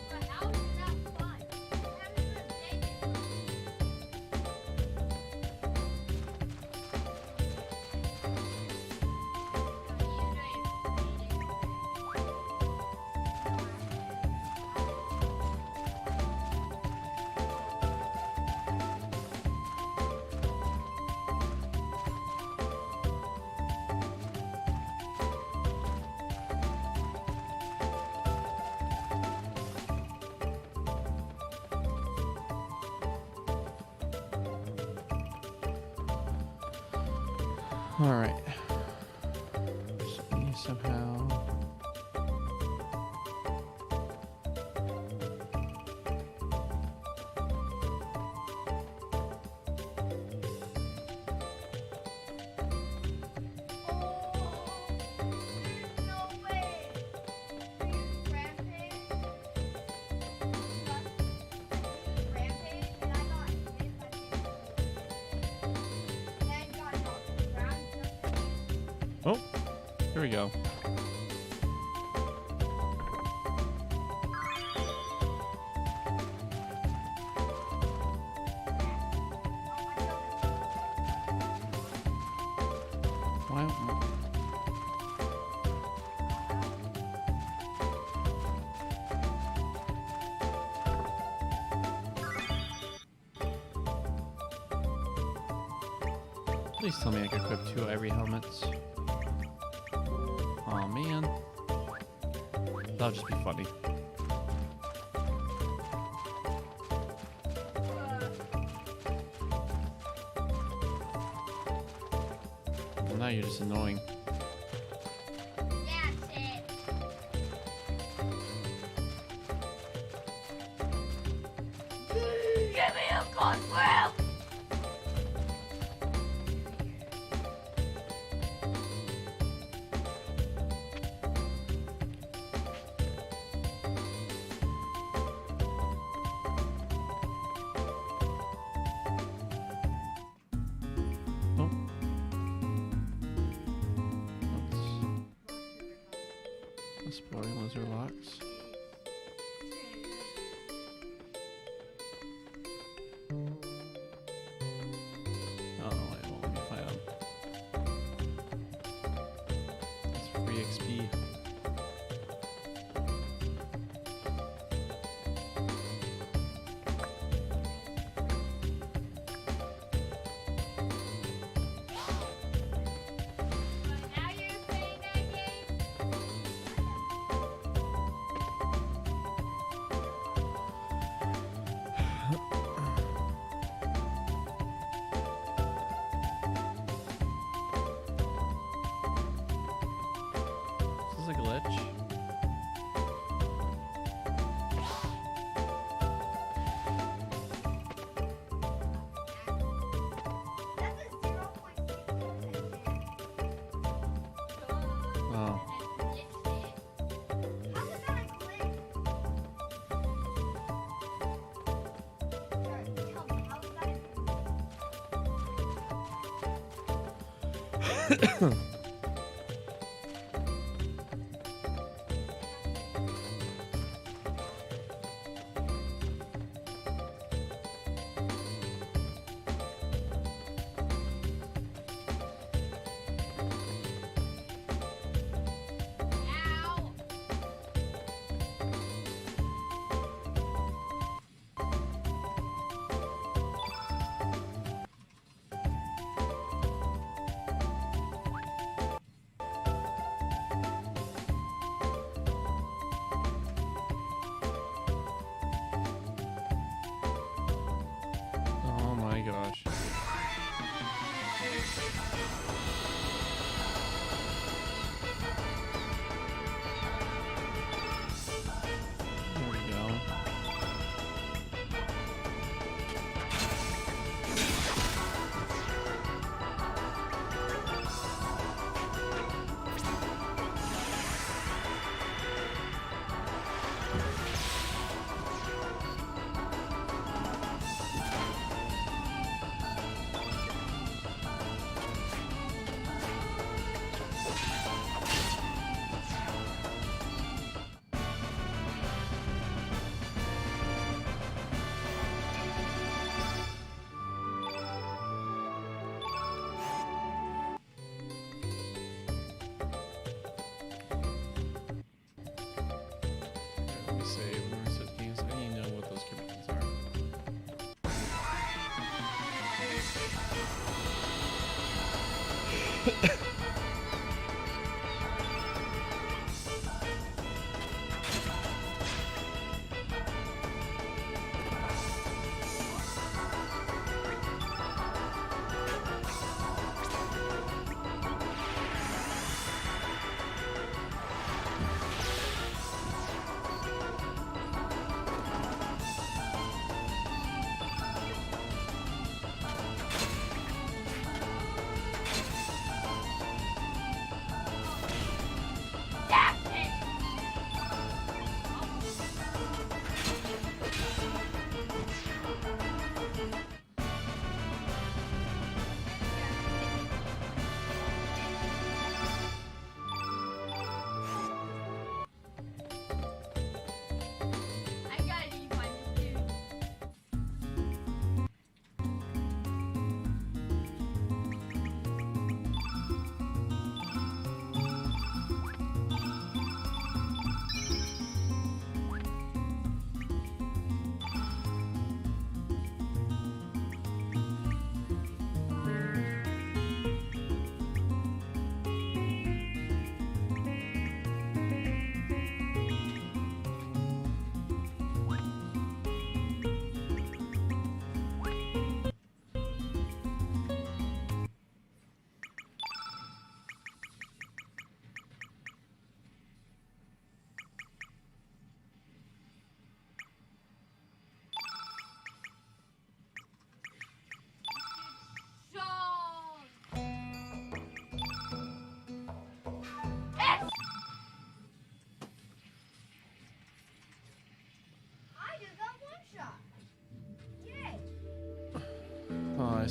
But how is that fun? Having a day. All right. Just me somehow. Oh, here we go. Why? Please tell me I can equip 2 ivory helmets. Oh man. That'll just be funny. Well, now you're just annoying. That's it. Give me a cosplay. Oh. That's exploring lizard locks. Oh, wait, well, let me find them. It's free XP. Now you're playing that game? Is this a glitch? That's a 0.6%. Oh. How is that a glitch? Sure, tell me, how is that a glitch? Ow! Oh my gosh. There we go. Let me save. When we reset games, I need to know what those chemicals are.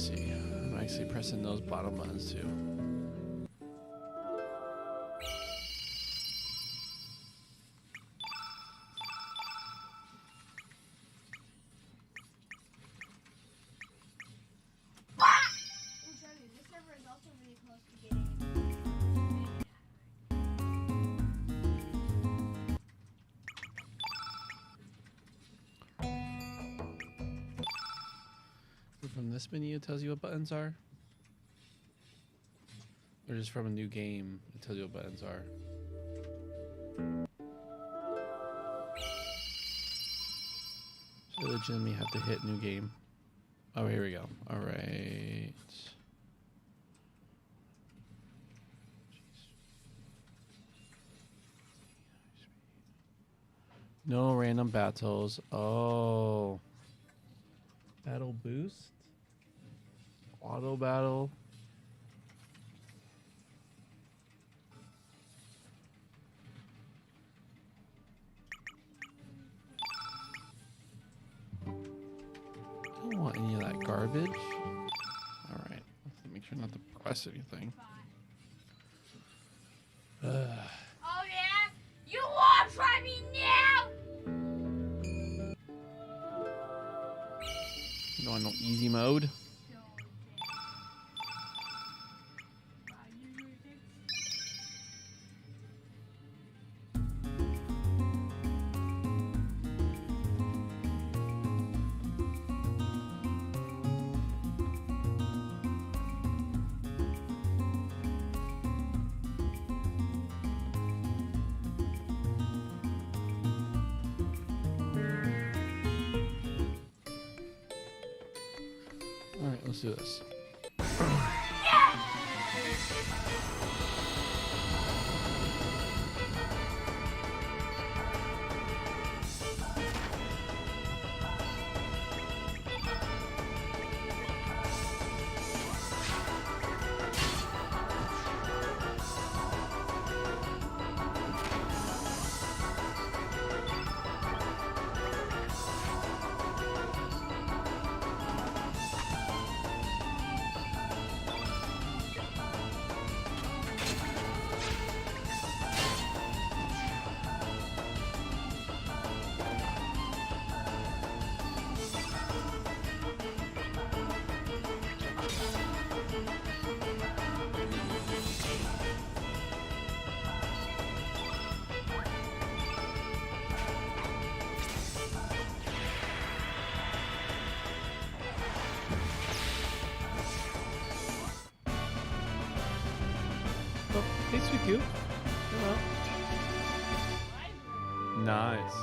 see. I'm actually pressing those bottom buttons too. This server is also really close to getting. From this menu, it tells you what buttons are? Or just from a new game, it tells you what buttons are? So I legitimately have to hit new game. Oh, here we go. All right. No random battles. Oh. Battle boost? Auto battle? Don't want any of that garbage. Alright. Let's make sure not to press anything. Oh yeah? You wanna try me now? You want no easy mode? Alright, let's do this. Oh, hey, sweet you. Hello. Nice.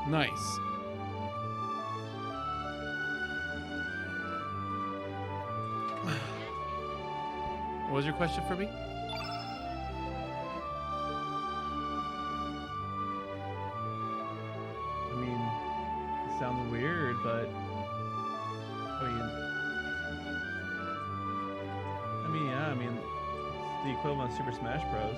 Nice. What was your question for me? I mean, it sounds weird, but yeah, it's the equivalent of Super Smash Bros.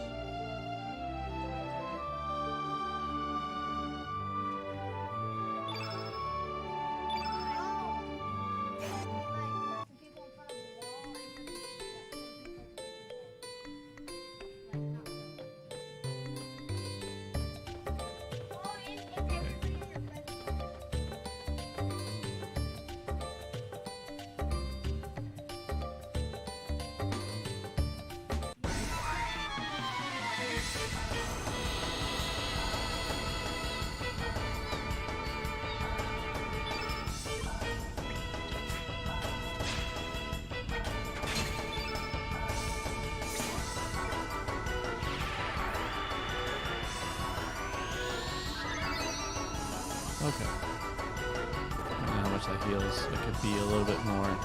Okay. I don't know how much that heals. It could be a little bit more.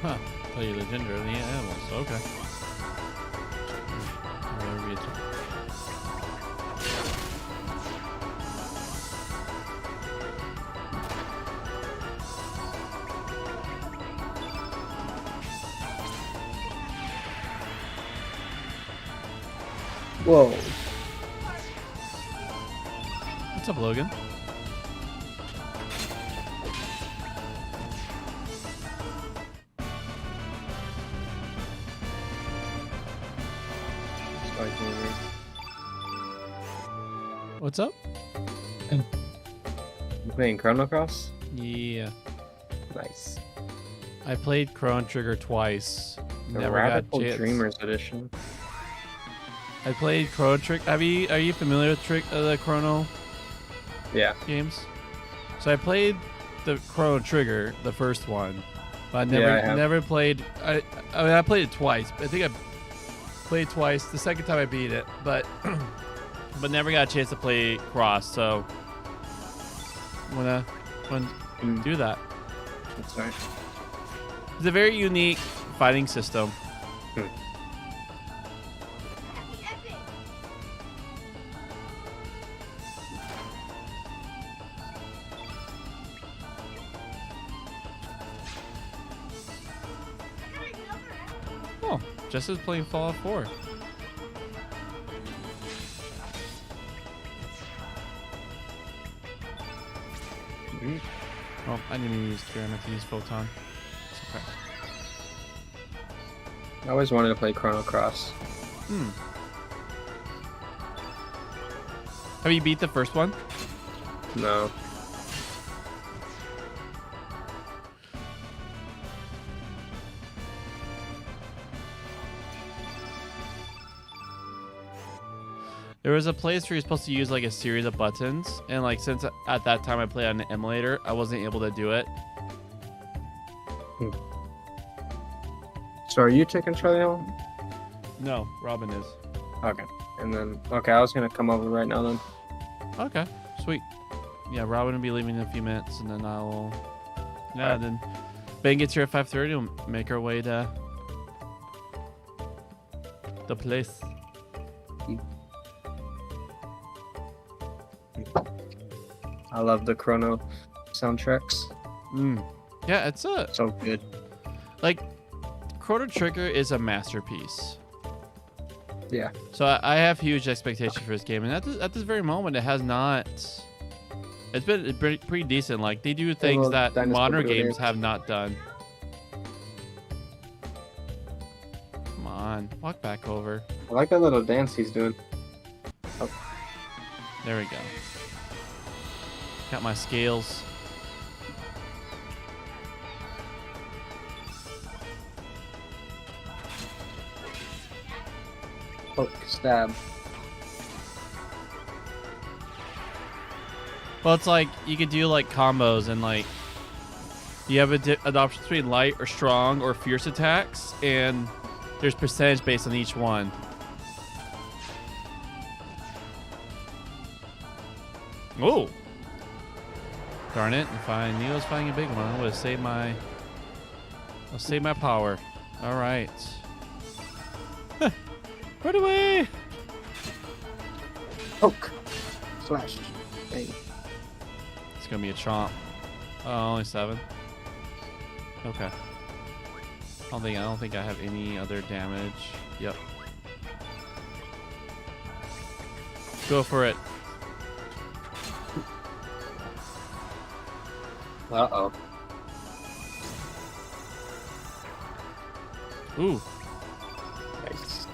Huh. Tell you the gender of the animals. Okay. Whatever you do. Whoa. What's up, Logan? What's up? You playing Chrono Cross? Yeah. Nice. I played Chrono Trigger twice. The Never got Radical chance. Dreamers edition. I played Chrono Trigger. Are you familiar with the Chrono Yeah. games? So I played the Chrono Trigger, the first one, but I never Yeah, I have. never played. I mean, I played it twice. I think I played twice. The second time I beat it, but but never got a chance to play Cross. So wanna do that. That's right. It's a very unique fighting system. Epic, epic. I gotta get over it. Oh, just as playing Fallout 4. Mhm. Oh, I didn't even use Cure. I meant to use Photon. It's okay. I always wanted to play Chrono Cross. Hmm. Have you beat the first one? No. There was a place where you're supposed to use like a series of buttons, and like since at that time I played on an emulator, I wasn't able to do it. So are you taking Charlie home? No, Robin is. Okay. And then, okay, I was going to come over right now then. Okay, sweet. Yeah, Robin will be leaving in a few minutes, and then I will. Yeah, Alright. then Ben gets here at 5:30. We'll make our way to the place. I love the Chrono soundtracks. Yeah, it's a So good. like Chrono Trigger is a masterpiece. Yeah. So I have huge expectations for this game, and at this very moment, it has not. It's been pretty decent. Like they do things well, that Dynasty modern Warriors. games have not done. Come on, walk back over. I like that little dance he's doing. There we go. Got my scales. Poke, stab. Well, it's like you could do like combos, and like you have an option between light or strong or fierce attacks, and there's percentage based on each one. Oh, darn it! If I knew I was fighting a big one, I would have saved my. I'll save my power. All right. Run away! Poke. Slash. Bang. It's gonna be a chomp. Oh, only 7. Okay. I don't think I have any other damage. Yep. Go for it. Uh-oh. Ooh. Nice.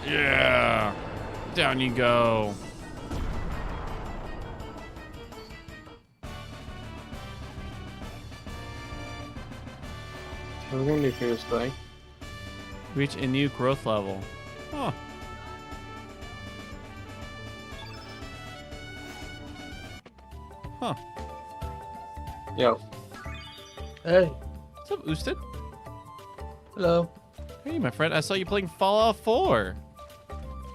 Yeah. Down you go. What are we gonna do for this play? Reach a new growth level. Huh. Huh. Yo. Hey, What's up, Oosted? hello. Hey, my friend. I saw you playing Fallout 4.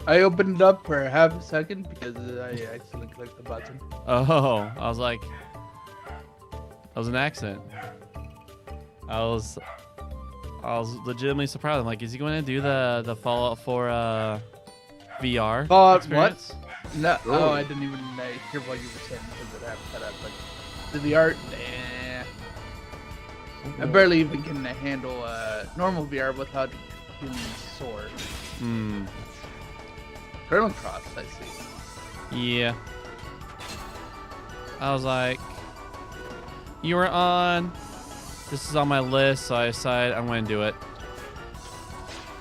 I opened it up for half a second because I accidentally clicked the button. Oh, I was like, that was an accident. I was legitimately surprised. I'm like, is he going to do the Fallout 4 VR Fallout experience? No, oh, I didn't even hear what you were saying because it happened cut up. But the VR, nah. I barely even can handle normal VR without being sore. Hmm. Chrono Cross, I see. Yeah. I was like, you were on. This is on my list, so I decided I'm going to do it.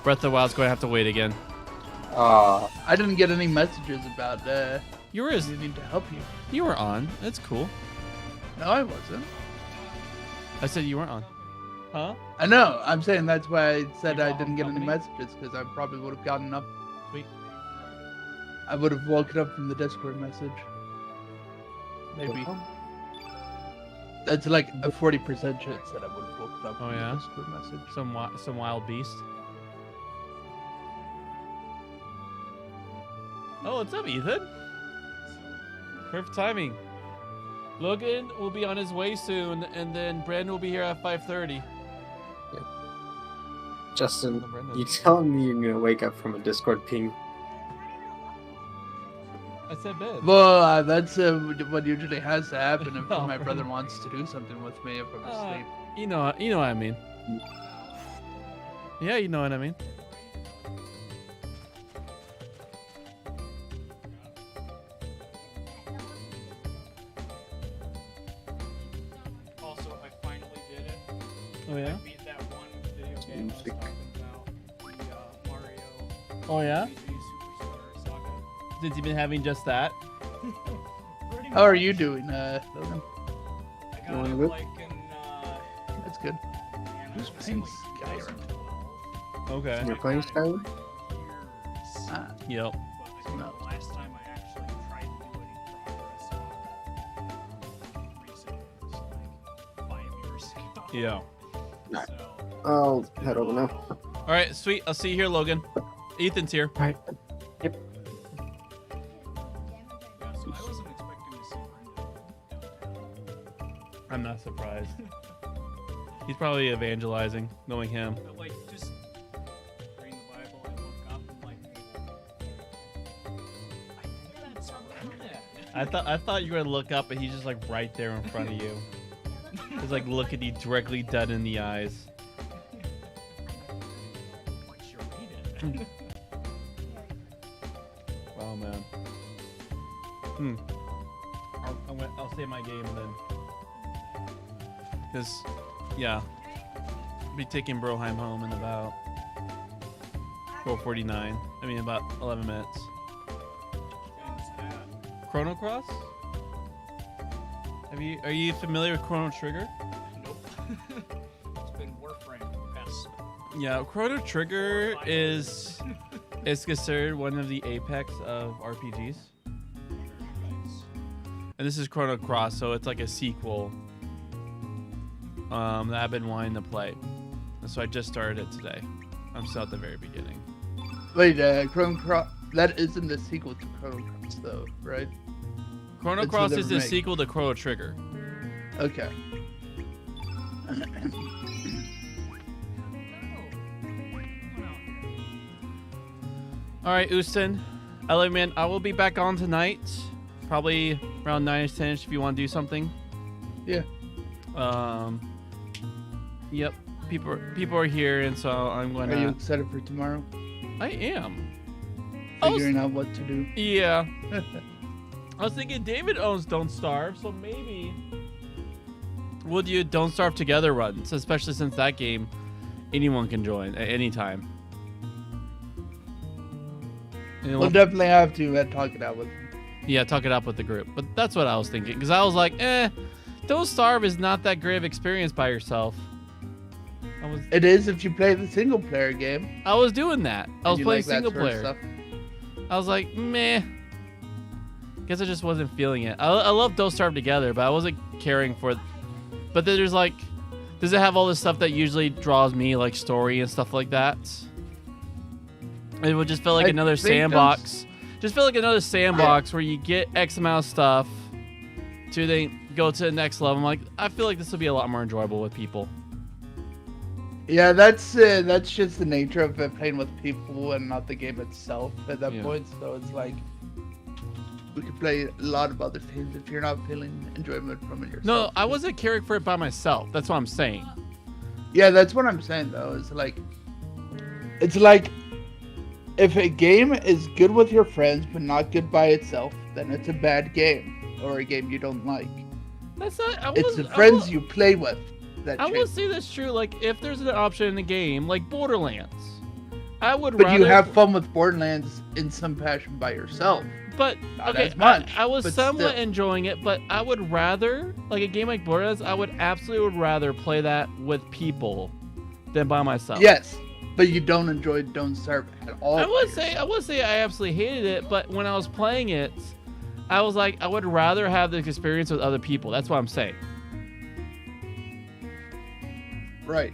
Breath of the Wild's going to have to wait again. I didn't get any messages about You were needing to help you. You were on. That's cool. No, I wasn't. I said you weren't on. Huh? I know. I'm saying that's why I said You I call didn't get any company? messages because I probably would have gotten up. Sweet. I would have woken up from the Discord message. Maybe. That's like a 40% chance that I would have woken up Oh, from yeah? the Discord message. Some wild beast. Oh, what's up, Ethan? Perfect timing. Logan will be on his way soon, and then Brandon will be here at 5:30. Justin, Brandon. you telling me you're gonna wake up from a Discord ping? I said Ben. Well, that's what usually has to happen if Oh, my right. brother wants to do something with me if I'm asleep. You know what I mean. Yeah, you know what I mean. Also, I finally did it. Oh yeah. I beat that one video game I was talking about, the Mario Oh yeah. RPG Superstar Saga. Since you've been having just that. Pretty How are much. you doing, Logan? I got Doing it good. like in, That's good. man, Who's I was playing like Skyrim? 2012. Okay. You're playing Skyrim? Years. Ah, Yep. But I think the last time I actually tried to do any progress on it recently was like 5 years ago. Yeah. Nah. So, I'll head over now. All right, sweet. I'll see you here, Logan. Ethan's here. yeah, so I wasn't expecting to see Brenda. I'm not surprised. He's probably evangelizing, knowing him. But like just reading the Bible and look up and like I think that's Brenda. I thought you were gonna look up, and he's just like right there in front of you. He's like looking you directly dead in the eyes. Once you read it. Oh man. I'll save my game then. Cause, yeah, I'll be taking Broheim home in about 4:49. I mean, about 11 minutes. Game's that. Chrono Cross? Are you familiar with Chrono Trigger? Nope. It's been Warframe for the past Yeah, Chrono Trigger is considered one of the apex of RPGs. And this is Chrono Cross, so it's like a sequel that I've been wanting to play. And so I just started it today. I'm still at the very beginning. wait, Chrono Cross. That isn't the sequel to Chrono Cross, though, right? Chrono It's Cross the is the remake. sequel to Chrono Trigger. Okay. All right, Ustin. LA man, I will be back on tonight. Probably around 9ish, 10ish if you want to do something. Yeah. Yep. People are here, and so I'm going Are you to. excited for tomorrow? I am. I was- Figuring out what to do. Yeah. I was thinking David owns Don't Starve, so maybe we'll do Don't Starve Together runs, especially since that game anyone can join at any time. And We'll definitely have to talk it out with him. yeah, talk it up with the group. But that's what I was thinking, because I was like, Don't Starve is not that great of experience by yourself. It is if you play the single player game. I was doing that. I was and you playing like that single sort of player. stuff. I was like, meh. Guess I just wasn't feeling it. I love Don't Starve Together, but I wasn't caring for it. But then there's like, does it have all this stuff that usually draws me, like story and stuff like that? It would just feel like I another think sandbox. Just feel like another sandbox where you get X amount of stuff to then go to the next level. I'm like, I feel like this would be a lot more enjoyable with people. Yeah, that's just the nature of it, playing with people and not the game itself at that Yeah. point. So it's like we could play a lot of other things if you're not feeling enjoyment from it yourself. No, I wasn't caring for it by myself. That's what I'm saying. Yeah, that's what I'm saying though. It's like if a game is good with your friends but not good by itself, then it's a bad game or a game you don't like. That's not. It's the friends you play with that I will change. say that's true. Like, if there's an option in the game, like Borderlands, I would But rather. you have fun with Borderlands in some fashion by yourself. But Not okay, as much, I was but somewhat still. enjoying it, but I would rather, like a game like Borderlands, I would absolutely would rather play that with people than by myself. Yes, but you don't enjoy Don't Starve at all. I by would yourself. say I absolutely hated it, but when I was playing it, I was like, I would rather have this experience with other people. That's what I'm saying. Right.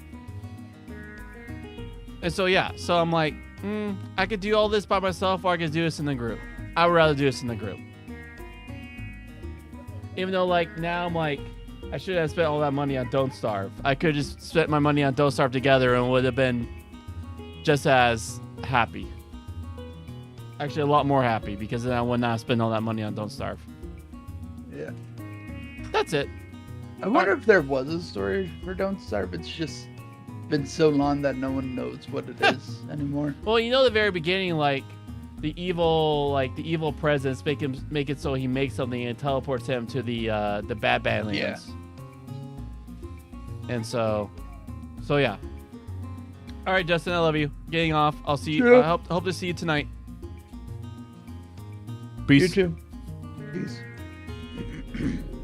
And so yeah, so I'm like, I could do all this by myself, or I could do this in the group. I would rather do this in the group. Even though, like, now I'm like, I should have spent all that money on Don't Starve. I could have just spent my money on Don't Starve together and would have been just as happy. Actually, a lot more happy, because then I would not spend all that money on Don't Starve. Yeah. That's it. I wonder if there was a story for Don't Starve. It's just been so long that no one knows what it is anymore. Well, you know, the very beginning, like, the evil presence make it so he makes something and teleports him to the bad Badlands. Yeah. And so yeah. All right, Justin, I love you. Getting off. I'll see you. Sure. I hope to see you tonight. You Peace. too. Peace.